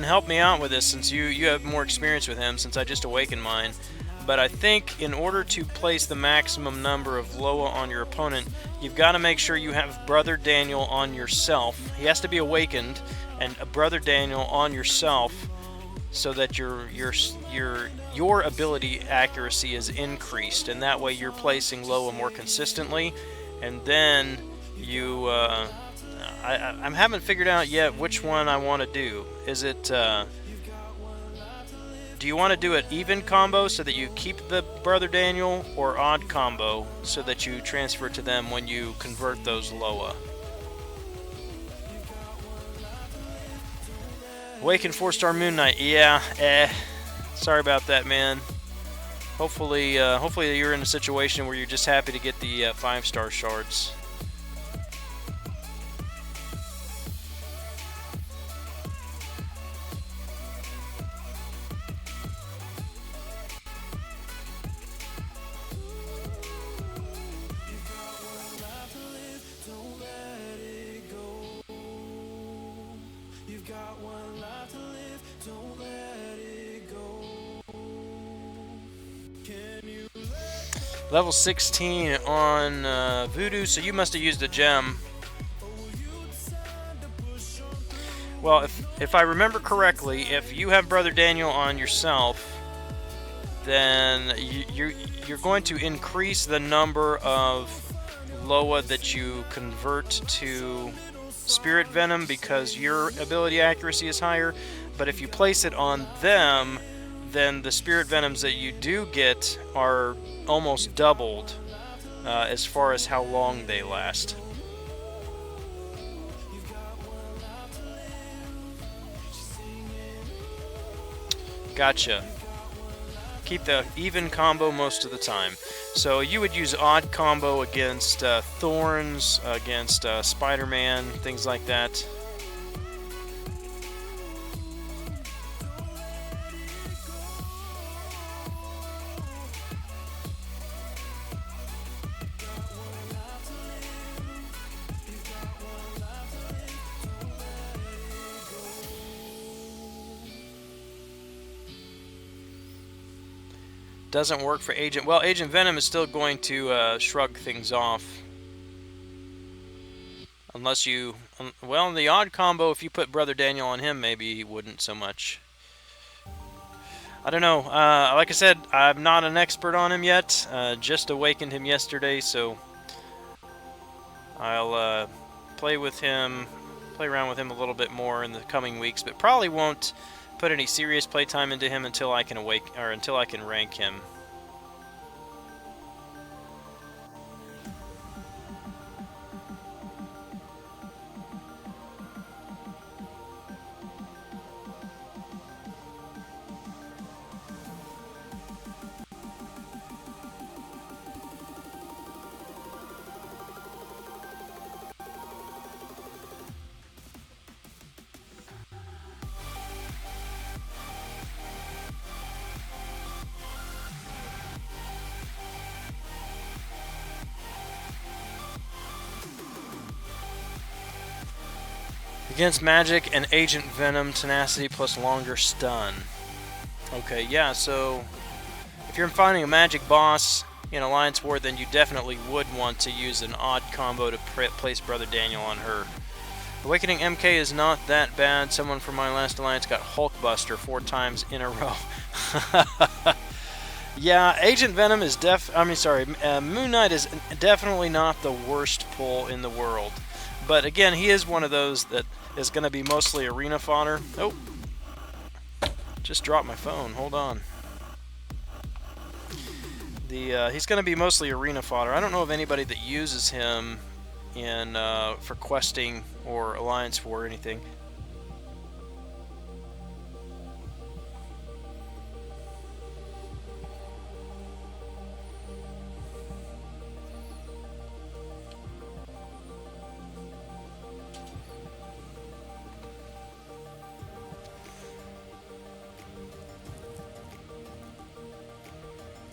help me out with this since you have more experience with him since I just awakened mine. But I think in order to place the maximum number of Loa on your opponent, you've got to make sure you have Brother Daniel on yourself. He has to be awakened, and a Brother Daniel on yourself, so that your ability accuracy is increased, and that way you're placing Loa more consistently. And then you, I haven't figured out yet which one I want to do. Is it? Do you want to do an even combo so that you keep the Brother Daniel, or odd combo so that you transfer to them when you convert those Loa? Awaken 4-star Moon Knight. Yeah, sorry about that, man. Hopefully you're in a situation where you're just happy to get the 5-star shards. Level 16 on Voodoo, so you must have used a gem. Well, if I remember correctly, if you have Brother Daniel on yourself, then you're going to increase the number of Loa that you convert to Spirit Venom because your ability accuracy is higher. But if you place it on them, then the Spirit Venoms that you do get are almost doubled as far as how long they last. Gotcha. Keep the even combo most of the time. So you would use odd combo against Thorns, against Spider-Man, things like that. Doesn't work for Agent... Well, Agent Venom is still going to shrug things off. Unless you... Well, in the odd combo, if you put Brother Daniel on him, maybe he wouldn't so much. I don't know. Like I said, I'm not an expert on him yet. Just awakened him yesterday, so... I'll play with him... Play around with him a little bit more in the coming weeks, but probably won't put any serious playtime into him until I can until I can rank him. Against Magic and Agent Venom, Tenacity plus longer stun. Okay, yeah, so if you're finding a Magic boss in Alliance War, then you definitely would want to use an odd combo to place Brother Daniel on her. Awakening MK is not that bad. Someone from my last Alliance got Hulkbuster 4 times in a row. Yeah, Agent Venom is Moon Knight is definitely not the worst pull in the world. But again, he is one of those that is going to be mostly arena fodder. Oh, just dropped my phone. Hold on. He's going to be mostly arena fodder. I don't know of anybody that uses him in for questing or Alliance War or anything.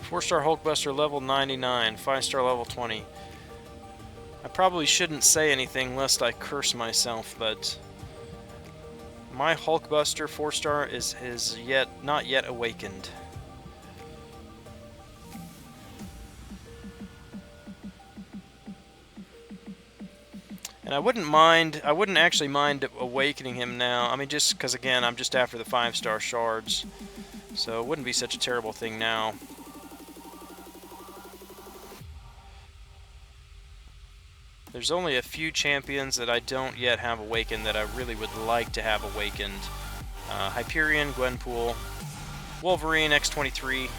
Four-star Hulkbuster level 99, 5-star level 20. I probably shouldn't say anything lest I curse myself, but my Hulkbuster 4-star is not yet awakened. And I wouldn't actually mind awakening him now. I mean, just because, again, I'm just after the 5-star shards. So it wouldn't be such a terrible thing now. There's only a few champions that I don't yet have awakened that I really would like to have awakened. Hyperion, Gwenpool, Wolverine, X-23.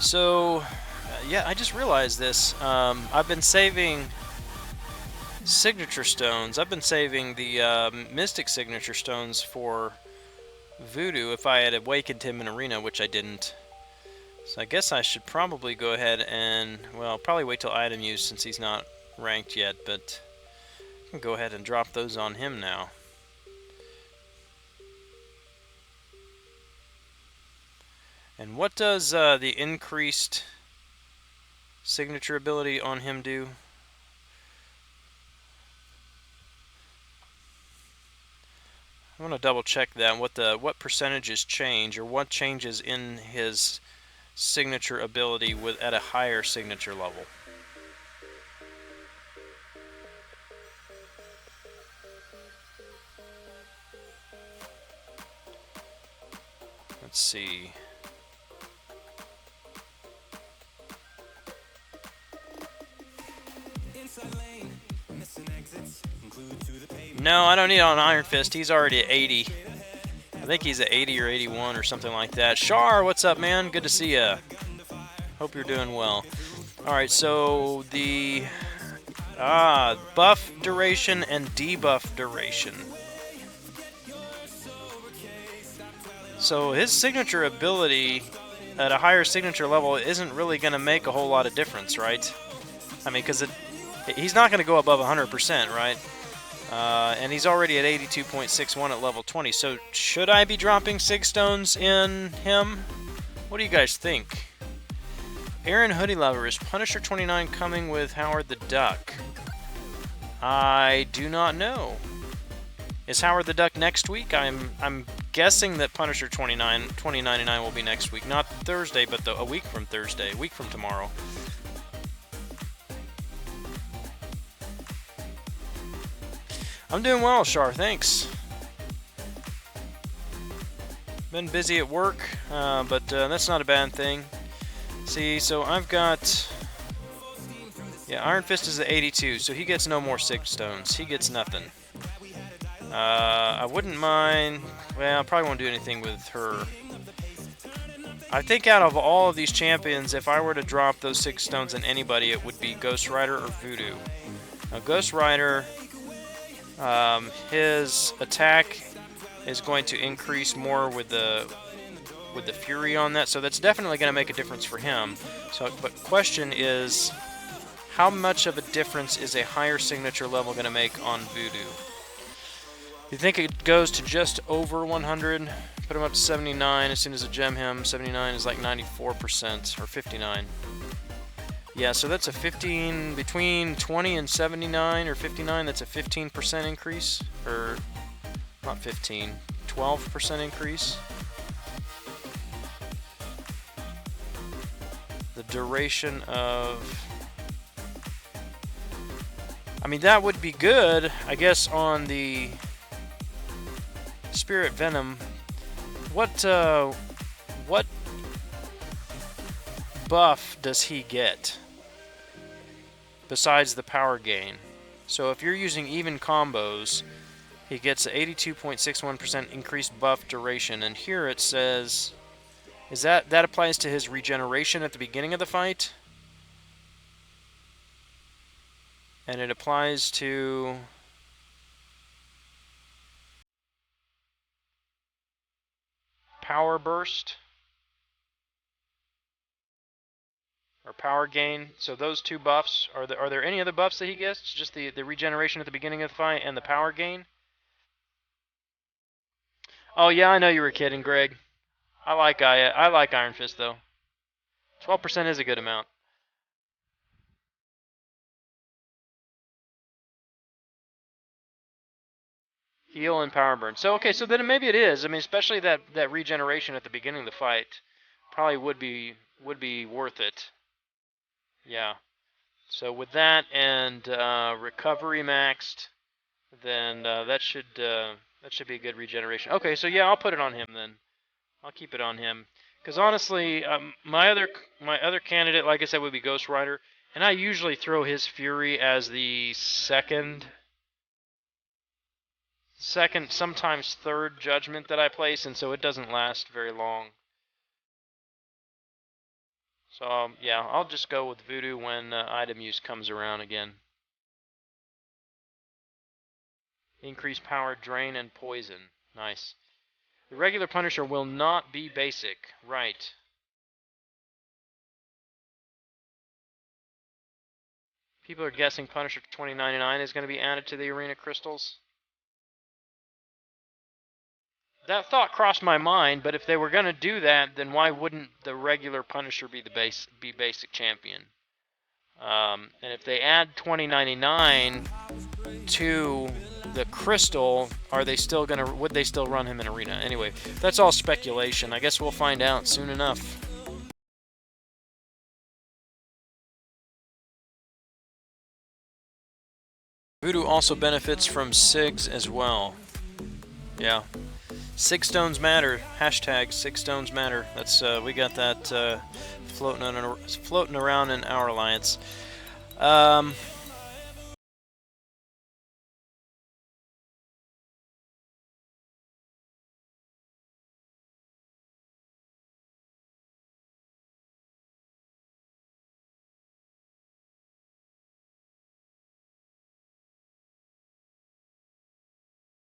So, yeah, I just realized this. I've been saving signature stones. I've been saving the Mystic signature stones for Voodoo if I had awakened him in Arena, which I didn't. So I guess I should probably go ahead and, well, probably wait till item use since he's not ranked yet, but I can go ahead and drop those on him now. And what does the increased signature ability on him do? I want to double check that, what percentages change, or what changes in his signature ability at a higher signature level. Let's see. No, I don't need it on Iron Fist. He's already at 80. I think he's at 80 or 81 or something like that. Shar, what's up, man? Good to see ya. Hope you're doing well. Alright, so the buff duration and debuff duration. So his signature ability at a higher signature level isn't really going to make a whole lot of difference, right? I mean, because he's not going to go above 100%, right? And he's already at 82.61 at level 20. So should I be dropping Sig Stones in him? What do you guys think? Aaron Hoodie Lover, is Punisher 29 coming with Howard the Duck? I do not know. Is Howard the Duck next week? I'm guessing that Punisher 2099 will be next week. Not Thursday, but a week from Thursday. A week from tomorrow. I'm doing well, Shar, thanks. Been busy at work, but that's not a bad thing. See, so I've got... Yeah, Iron Fist is at 82, so he gets no more Sig Stones. He gets nothing. I wouldn't mind... Well, I probably won't do anything with her. I think out of all of these champions, if I were to drop those Sig Stones in anybody, it would be Ghost Rider or Voodoo. Now, Ghost Rider... his attack is going to increase more with the Fury on that, so that's definitely going to make a difference for him. So, but question is, how much of a difference is a higher signature level going to make on Voodoo? You think it goes to just over 100? Put him up to 79 as soon as I gem him. 79 is like 94% or 59. Yeah, so that's a 15, between 20 and 79 or 59, that's a 15% increase, or not 15, 12% increase. The duration of, I mean, that would be good, I guess, on the Spirit Venom. What buff does he get besides the power gain? So if you're using even combos, he gets an 82.61% increased buff duration, and here it says, is that applies to his regeneration at the beginning of the fight, and it applies to power burst or power gain. So those two buffs, are there any other buffs that he gets? Just the regeneration at the beginning of the fight and the power gain? Oh yeah, I know you were kidding, Greg. I like Iron Fist though. 12% is a good amount. Heal and power burn. So okay, so then maybe it is. I mean, especially that regeneration at the beginning of the fight probably would be worth it. Yeah. So with that and recovery maxed, then that should be a good regeneration. Okay, so yeah, I'll put it on him then. I'll keep it on him because honestly, my other candidate, like I said, would be Ghost Rider, and I usually throw his Fury as the second, sometimes third judgment that I place, and so it doesn't last very long. So yeah, I'll just go with Voodoo when item use comes around again. Increase power, drain, and poison. Nice. The regular Punisher will not be basic. Right. People are guessing Punisher 2099 is going to be added to the arena crystals. That thought crossed my mind, but if they were going to do that, then why wouldn't the regular Punisher be basic champion? And if they add 2099 to the crystal, are they still gonna? Would they still run him in arena? Anyway, that's all speculation. I guess we'll find out soon enough. Voodoo also benefits from SIGs as well. Yeah. Sig stones matter. Hashtag Sig stones matter. That's we got that floating around in our alliance.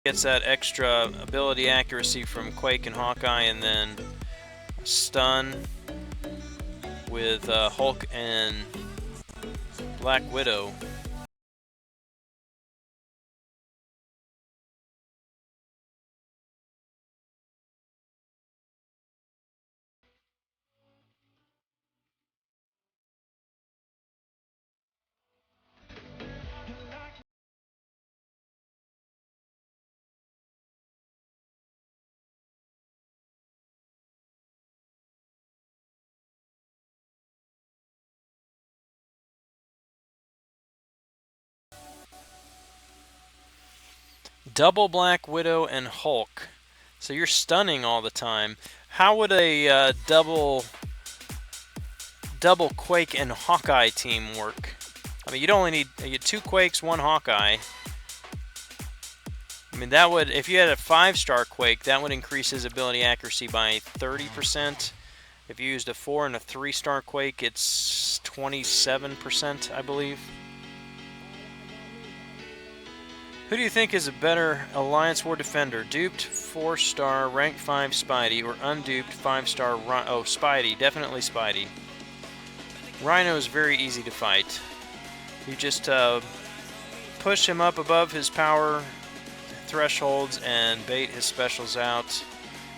Gets that extra ability accuracy from Quake and Hawkeye, and then stun with Hulk and Black Widow. Double Black Widow and Hulk. So you're stunning all the time. How would a double Quake and Hawkeye team work? I mean, you'd only need 2 Quakes, 1 Hawkeye. I mean, that would, if you had a 5-star Quake, that would increase his ability accuracy by 30%. If you used a 4 and a 3-star Quake, it's 27%, I believe. Who do you think is a better Alliance War Defender? Duped 4-star, rank 5 Spidey, or unduped 5-star oh, Spidey, definitely Spidey. Rhino is very easy to fight. You just push him up above his power thresholds and bait his specials out.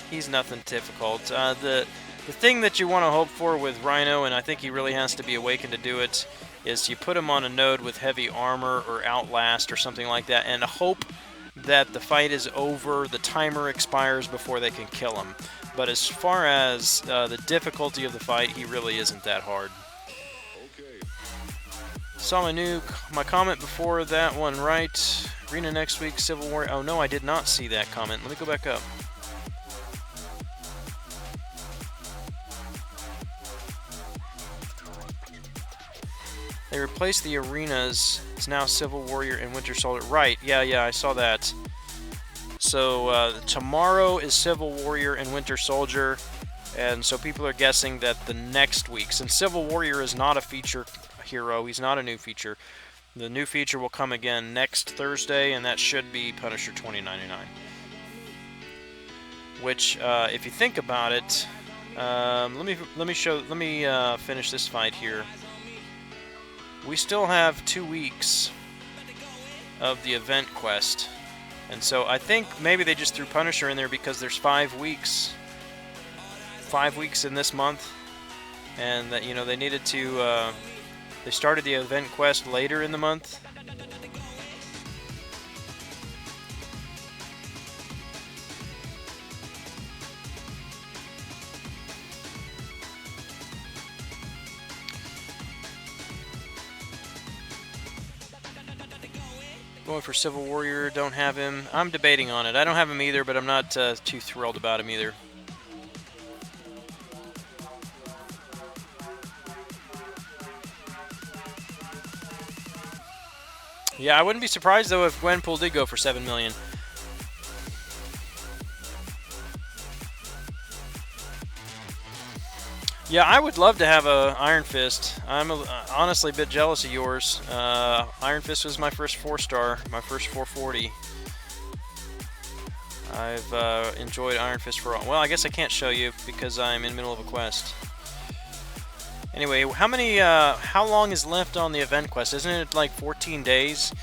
He's nothing difficult. The thing that you want to hope for with Rhino, and I think he really has to be awakened to do it, is you put him on a node with heavy armor or Outlast or something like that, and hope that the fight is over, the timer expires before they can kill him. But as far as the difficulty of the fight, he really isn't that hard. Saw my comment before that one right. Arena next week, Civil War. Oh no, I did not see that comment. Let me go back up. They replaced the arenas. It's now Civil Warrior and Winter Soldier. Right, yeah, I saw that. So tomorrow is Civil Warrior and Winter Soldier, and so people are guessing that the next week, since Civil Warrior is not a feature hero, he's not a new feature, the new feature will come again next Thursday, and that should be Punisher 2099. Which, if you think about it, let me finish this fight here. We still have 2 weeks of the event quest, and so I think maybe they just threw Punisher in there because there's 5 weeks. 5 weeks in this month, and that, you know, they needed to. They started the event quest later in the month. Going for Civil Warrior, don't have him. I'm debating on it. I don't have him either, but I'm not too thrilled about him either. Yeah, I wouldn't be surprised though if Gwenpool did go for 7 million. Yeah, I would love to have a Iron Fist. I'm honestly a bit jealous of yours. Iron Fist was my first 4-star, my first 440. I've enjoyed Iron Fist for a while. Well, I guess I can't show you because I'm in the middle of a quest. Anyway, how long is left on the event quest? Isn't it like 14 days?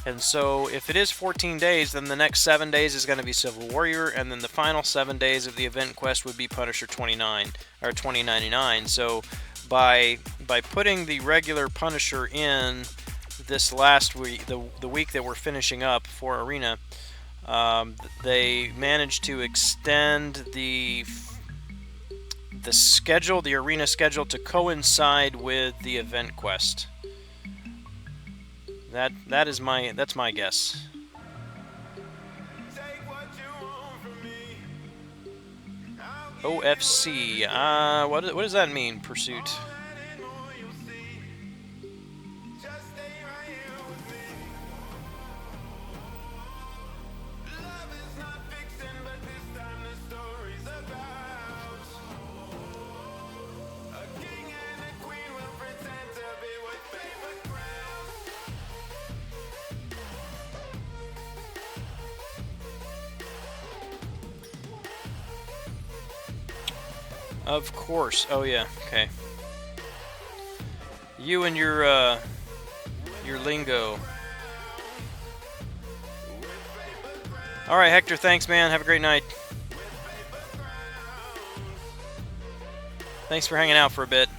And so if it is 14 days, then the next 7 days is going to be Civil Warrior, and then the final 7 days of the event quest would be Punisher 29 or 2099. So by putting the regular Punisher in this last week, the week that we're finishing up for Arena, they managed to extend the schedule, the Arena schedule, to coincide with the event quest. That's my guess. OFC. What does that mean? Pursuit. Of course. Oh yeah. Okay. You and your lingo. All right, Hector. Thanks, man. Have a great night. Thanks for hanging out for a bit.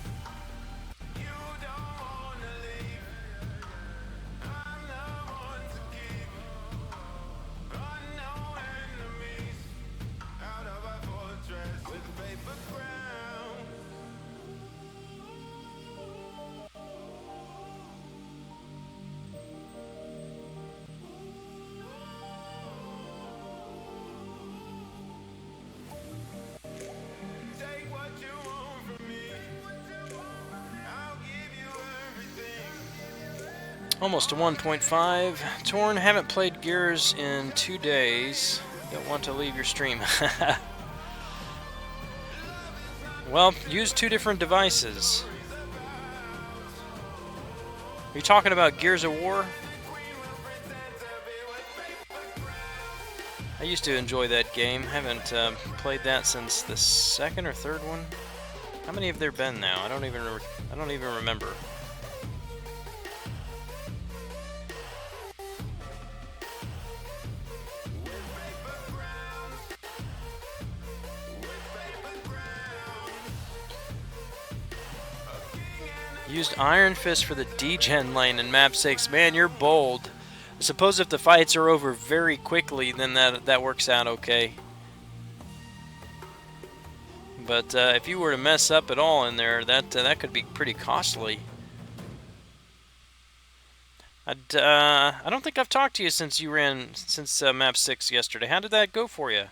Almost to 1.5. Torn, haven't played Gears in 2 days. Don't want to leave your stream. Well, use 2 different devices. Are you talking about Gears of War? I used to enjoy that game. Haven't played that since the 2nd or 3rd one. How many have there been now? I don't even remember. Used Iron Fist for the D-Gen lane in map 6. Man, you're bold. I suppose if the fights are over very quickly, then that works out okay. But if you were to mess up at all in there, that could be pretty costly. I don't think I've talked to you since map 6 yesterday. How did that go for you?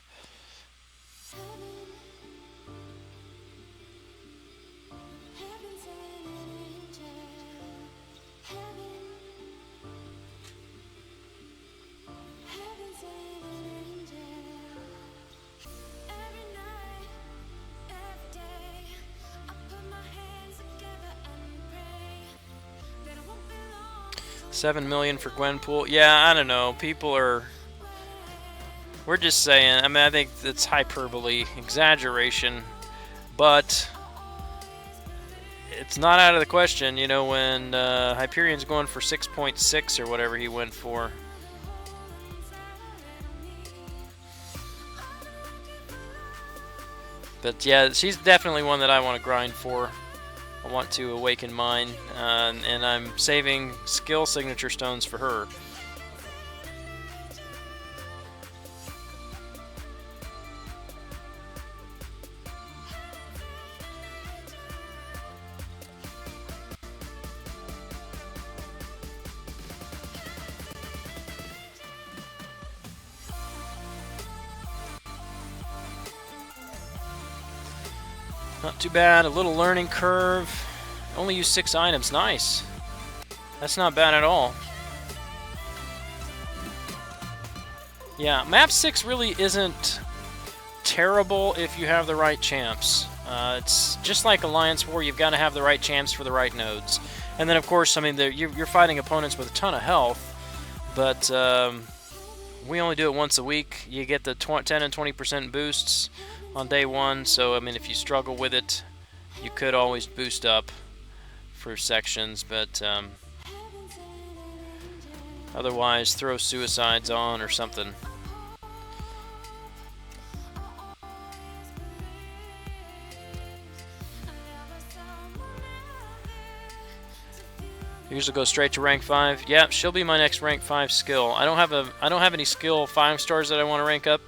$7 million for Gwenpool. Yeah, I don't know. We're just saying. I mean, I think it's hyperbole, exaggeration, but it's not out of the question. You know, when Hyperion's going for 6.6 or whatever he went for. But yeah, she's definitely one that I want to grind for. I want to awaken mine, and I'm saving skill signature stones for her. Not too bad, a little learning curve. Only use 6 items, nice. That's not bad at all. Yeah, map 6 really isn't terrible if you have the right champs. It's just like Alliance War, you've got to have the right champs for the right nodes. And then of course, I mean, you're fighting opponents with a ton of health, but we only do it once a week. You get the 10 and 20% boosts on day 1, so I mean, if you struggle with it, you could always boost up. for sections, but otherwise throw suicides on or something. Usually go straight to rank 5. Yeah, she'll be my next rank 5 skill. I don't have any skill 5 stars that I want to rank up.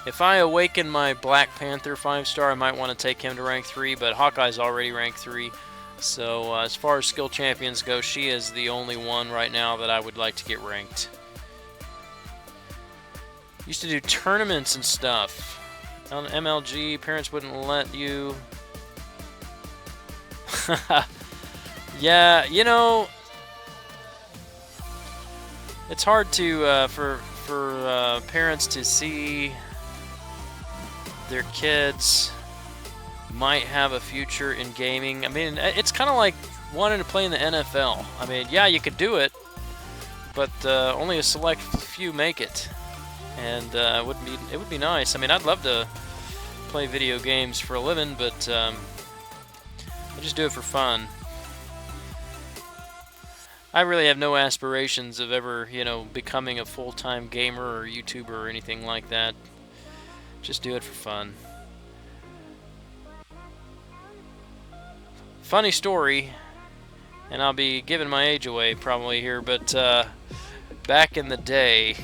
If I awaken my Black Panther 5 star, I might want to take him to rank 3, but Hawkeye's already rank 3. So as far as skill champions go, she is the only one right now that I would like to get ranked. Used to do tournaments and stuff. On MLG, parents wouldn't let you. Yeah, you know, it's hard to for parents to see their kids might have a future in gaming. I mean, it's kind of like wanting to play in the NFL. I mean, yeah, you could do it, but only a select few make it, and it would be nice. I mean, I'd love to play video games for a living, but I just do it for fun. I really have no aspirations of ever, you know, becoming a full-time gamer or YouTuber or anything like that. Just do it for fun. Funny story, and I'll be giving my age away probably here, but back in the day,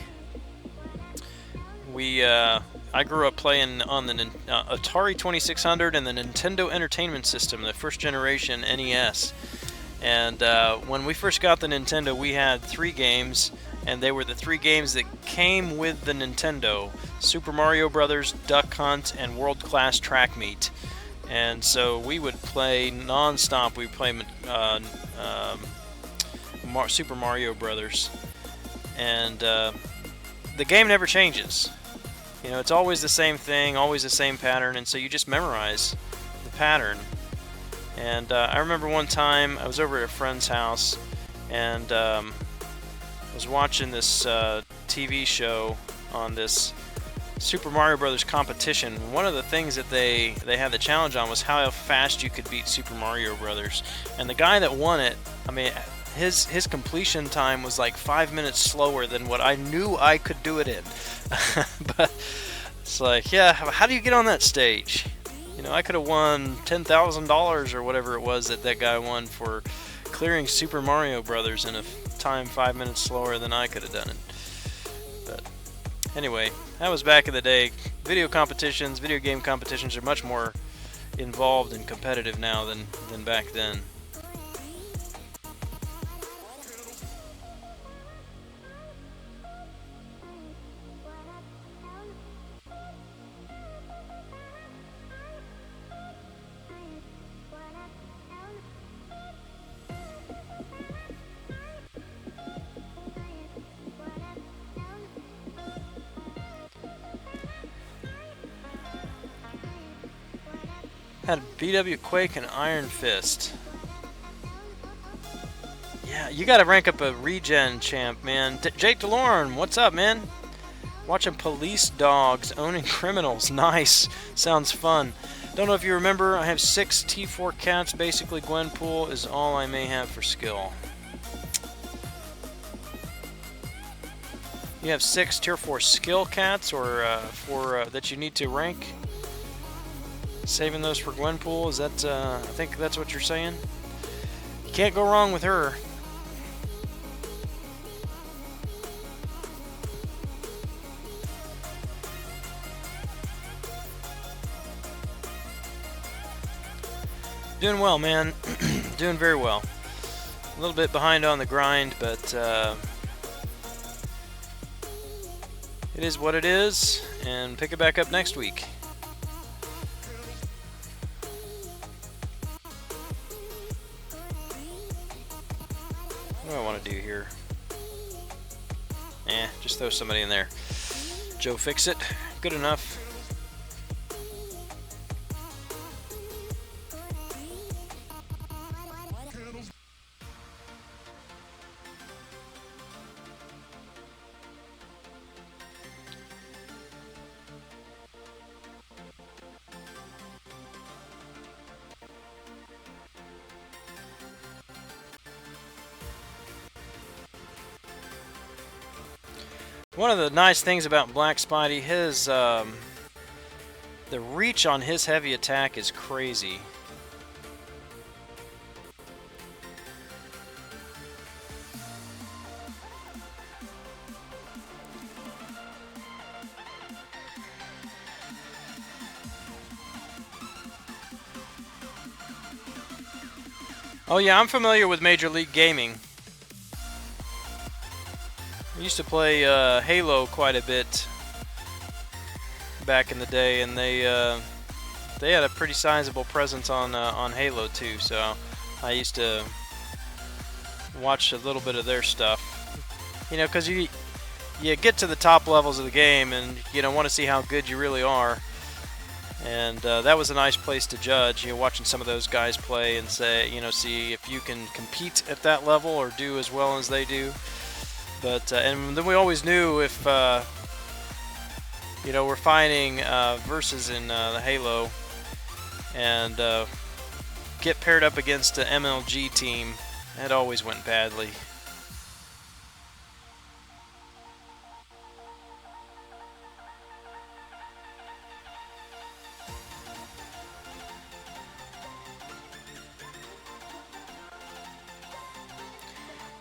I grew up playing on the Atari 2600 and the Nintendo Entertainment System, the first generation NES. And when we first got the Nintendo, we had 3 games, and they were the 3 games that came with the Nintendo: Super Mario Brothers, Duck Hunt, and World Class Track Meet. And so we would play non-stop. We would play Super Mario Brothers, and the game never changes. You know, it's always the same thing, always the same pattern, and so you just memorize the pattern. And I remember one time I was over at a friend's house, and I was watching this TV show on this Super Mario Brothers competition. One of the things that they had the challenge on was how fast you could beat Super Mario Brothers. And the guy that won it, I mean, his completion time was like 5 minutes slower than what I knew I could do it in. But it's like, yeah, how do you get on that stage? You know, I could have won $10,000 or whatever it was that guy won for clearing Super Mario Brothers in a time 5 minutes slower than I could have done it. But anyway, that was back in the day. Video game competitions are much more involved and competitive now than back then. Had BW Quake and Iron Fist. Yeah, you gotta rank up a regen champ, man. Jake DeLorme, what's up, man? Watching Police Dogs owning criminals. Nice. Sounds fun. Don't know if you remember, I have 6 T4 cats. Basically, Gwenpool is all I may have for skill. You have 6 Tier 4 skill cats, or that you need to rank? Saving those for Gwenpool, is that, I think that's what you're saying? You can't go wrong with her. Doing well, man. Doing very well. A little bit behind on the grind, but it is what it is, and pick it back up next week. What do I want to do here? Just throw somebody in there. Joe Fixit, good enough. One of the nice things about Black Spidey, his the reach on his heavy attack is crazy. Oh yeah, I'm familiar with Major League Gaming. I used to play Halo quite a bit back in the day, and they had a pretty sizable presence on Halo too. So I used to watch a little bit of their stuff. You know, because you get to the top levels of the game, and you want to see how good you really are. And that was a nice place to judge, watching some of those guys play and say, see if you can compete at that level or do as well as they do. But and then we always knew if we're fighting versus in the Halo and get paired up against an MLG team, it always went badly.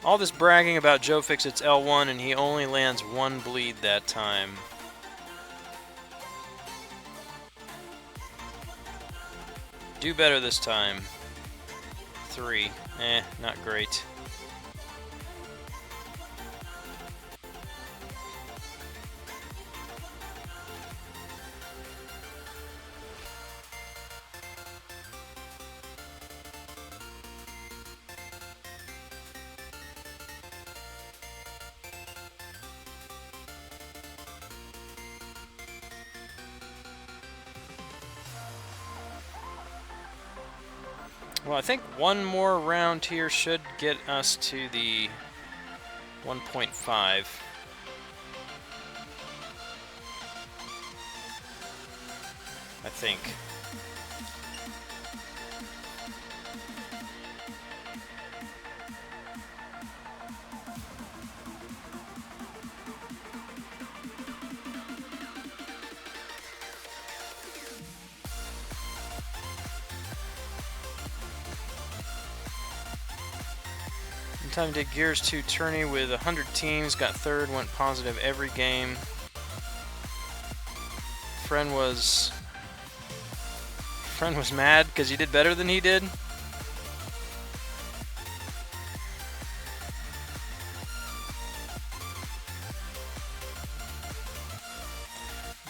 All this bragging about Joe Fixit's L1 and he only lands one bleed that time. Do better this time. 3. Not great. Well, I think one more round here should get us to the 1.5. I think. Time did Gears 2 tourney with 100 teams, got third, went positive every game. Friend was mad because you did better than he did.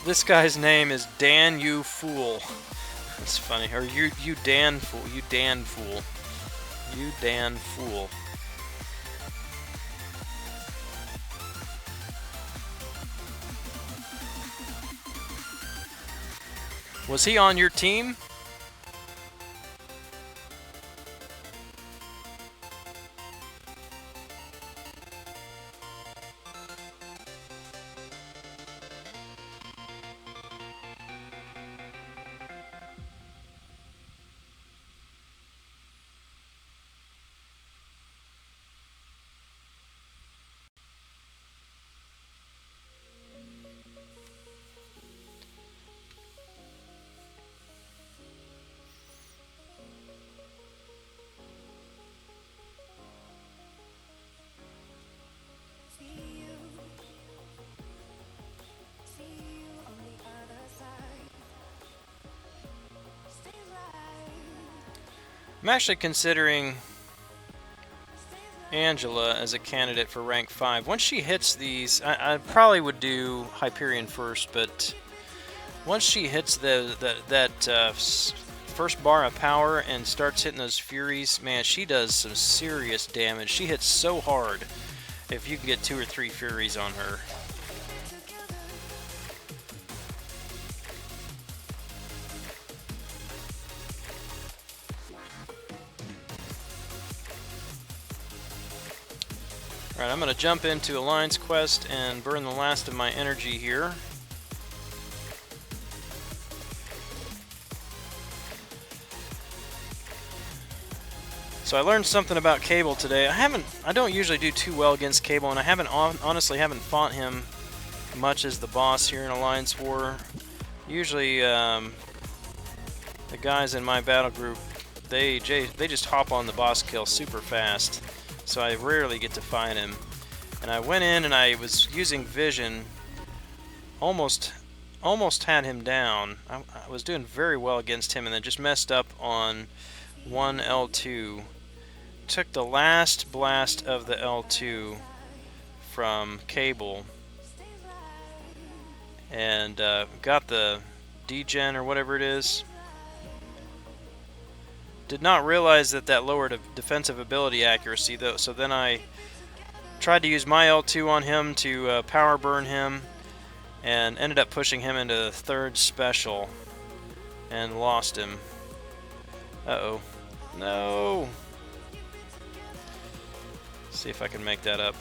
This guy's name is Dan You Fool. That's funny. Or you Dan Fool. You Dan Fool. You Dan Fool. Was he on your team? I'm actually considering Angela as a candidate for rank 5. Once she hits these, I probably would do Hyperion first, but once she hits that first bar of power and starts hitting those Furies, man, she does some serious damage. She hits so hard if you can get 2 or 3 Furies on her. Alright, I'm going to jump into Alliance Quest and burn the last of my energy here. So I learned something about Cable today. I don't usually do too well against Cable, and I honestly haven't fought him much as the boss here in Alliance War. Usually, the guys in my battle group, they just hop on the boss kill super fast, so I rarely get to fight him. And I went in and I was using vision, almost had him down. I was doing very well against him, and then just messed up on one L2. Took the last blast of the L2 from Cable, and got the degen or whatever it is. Did not realize that lowered defensive ability accuracy though, so then I tried to use my L2 on him to power burn him, and ended up pushing him into the third special and lost him. Uh-oh. No! See if I can make that up.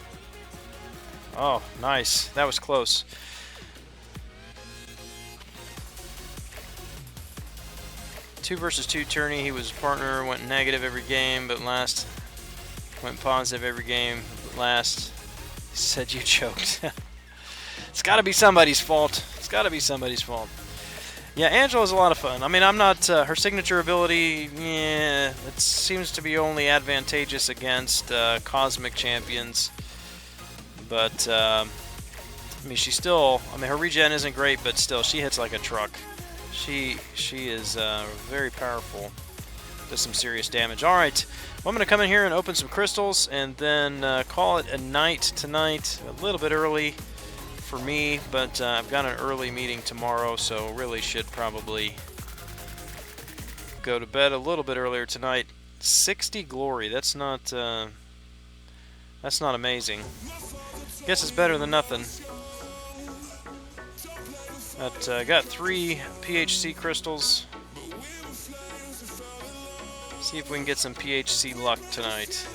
Oh, nice. That was close. Two versus two tourney. He was partner, went negative every game, but last went positive every game. Last, he said you choked. It's got to be somebody's fault. It's got to be somebody's fault. Yeah, Angela's a lot of fun. I mean, I'm not her signature ability. Yeah, it seems to be only advantageous against cosmic champions. But I mean, she's still. I mean, her regen isn't great, but still, she hits like a truck. She is very powerful. Does some serious damage. All right, well, I'm going to come in here and open some crystals, and then call it a night tonight. A little bit early for me, but I've got an early meeting tomorrow, so really should probably go to bed a little bit earlier tonight. 60 glory. That's not amazing. Guess it's better than nothing. But I got 3 PHC crystals. See if we can get some PHC luck tonight.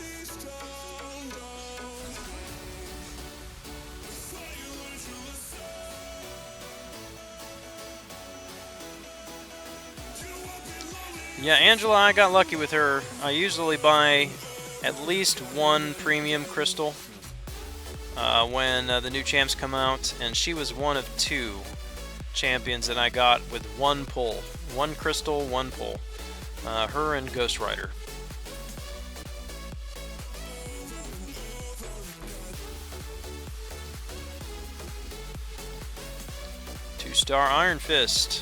Yeah, Angela, I got lucky with her. I usually buy at least 1 premium crystal when the new champs come out, and she was one of 2 champions that I got with 1 pull. 1 crystal, 1 pull. Her and Ghost Rider. Two-star Iron Fist.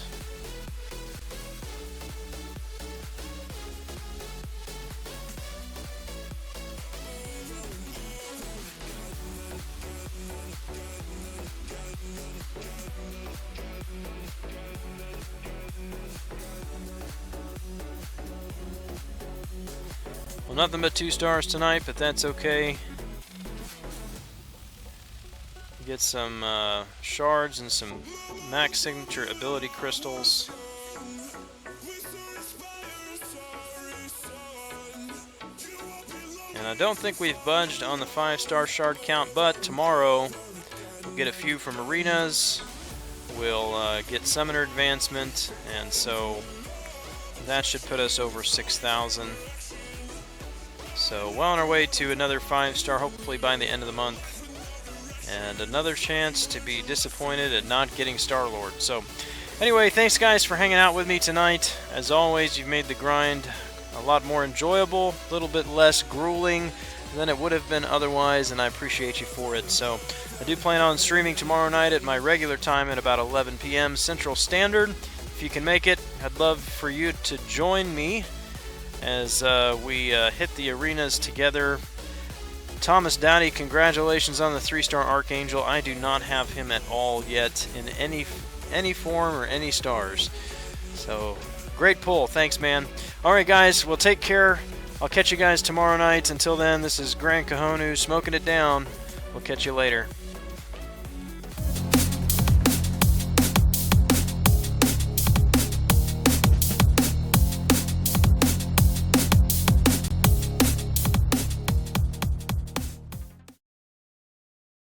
Well, nothing but 2 stars tonight, but that's okay. Get some shards and some max signature ability crystals. And I don't think we've budged on the 5-star shard count, but tomorrow we'll get a few from arenas. We'll get summoner advancement, and so that should put us over 6,000. So well on our way to another 5-star, hopefully by the end of the month. And another chance to be disappointed at not getting Star-Lord. So anyway, thanks guys for hanging out with me tonight. As always, you've made the grind a lot more enjoyable, a little bit less grueling than it would have been otherwise, and I appreciate you for it. So I do plan on streaming tomorrow night at my regular time at about 11 p.m. Central Standard. If you can make it, I'd love for you to join me as we hit the arenas together. Thomas Dowdy, congratulations on the 3-star Archangel. I do not have him at all yet in any form or any stars. So, great pull. Thanks, man. Alright, guys, well, take care. I'll catch you guys tomorrow night. Until then, this is Grand Kahonu smoking it down. We'll catch you later.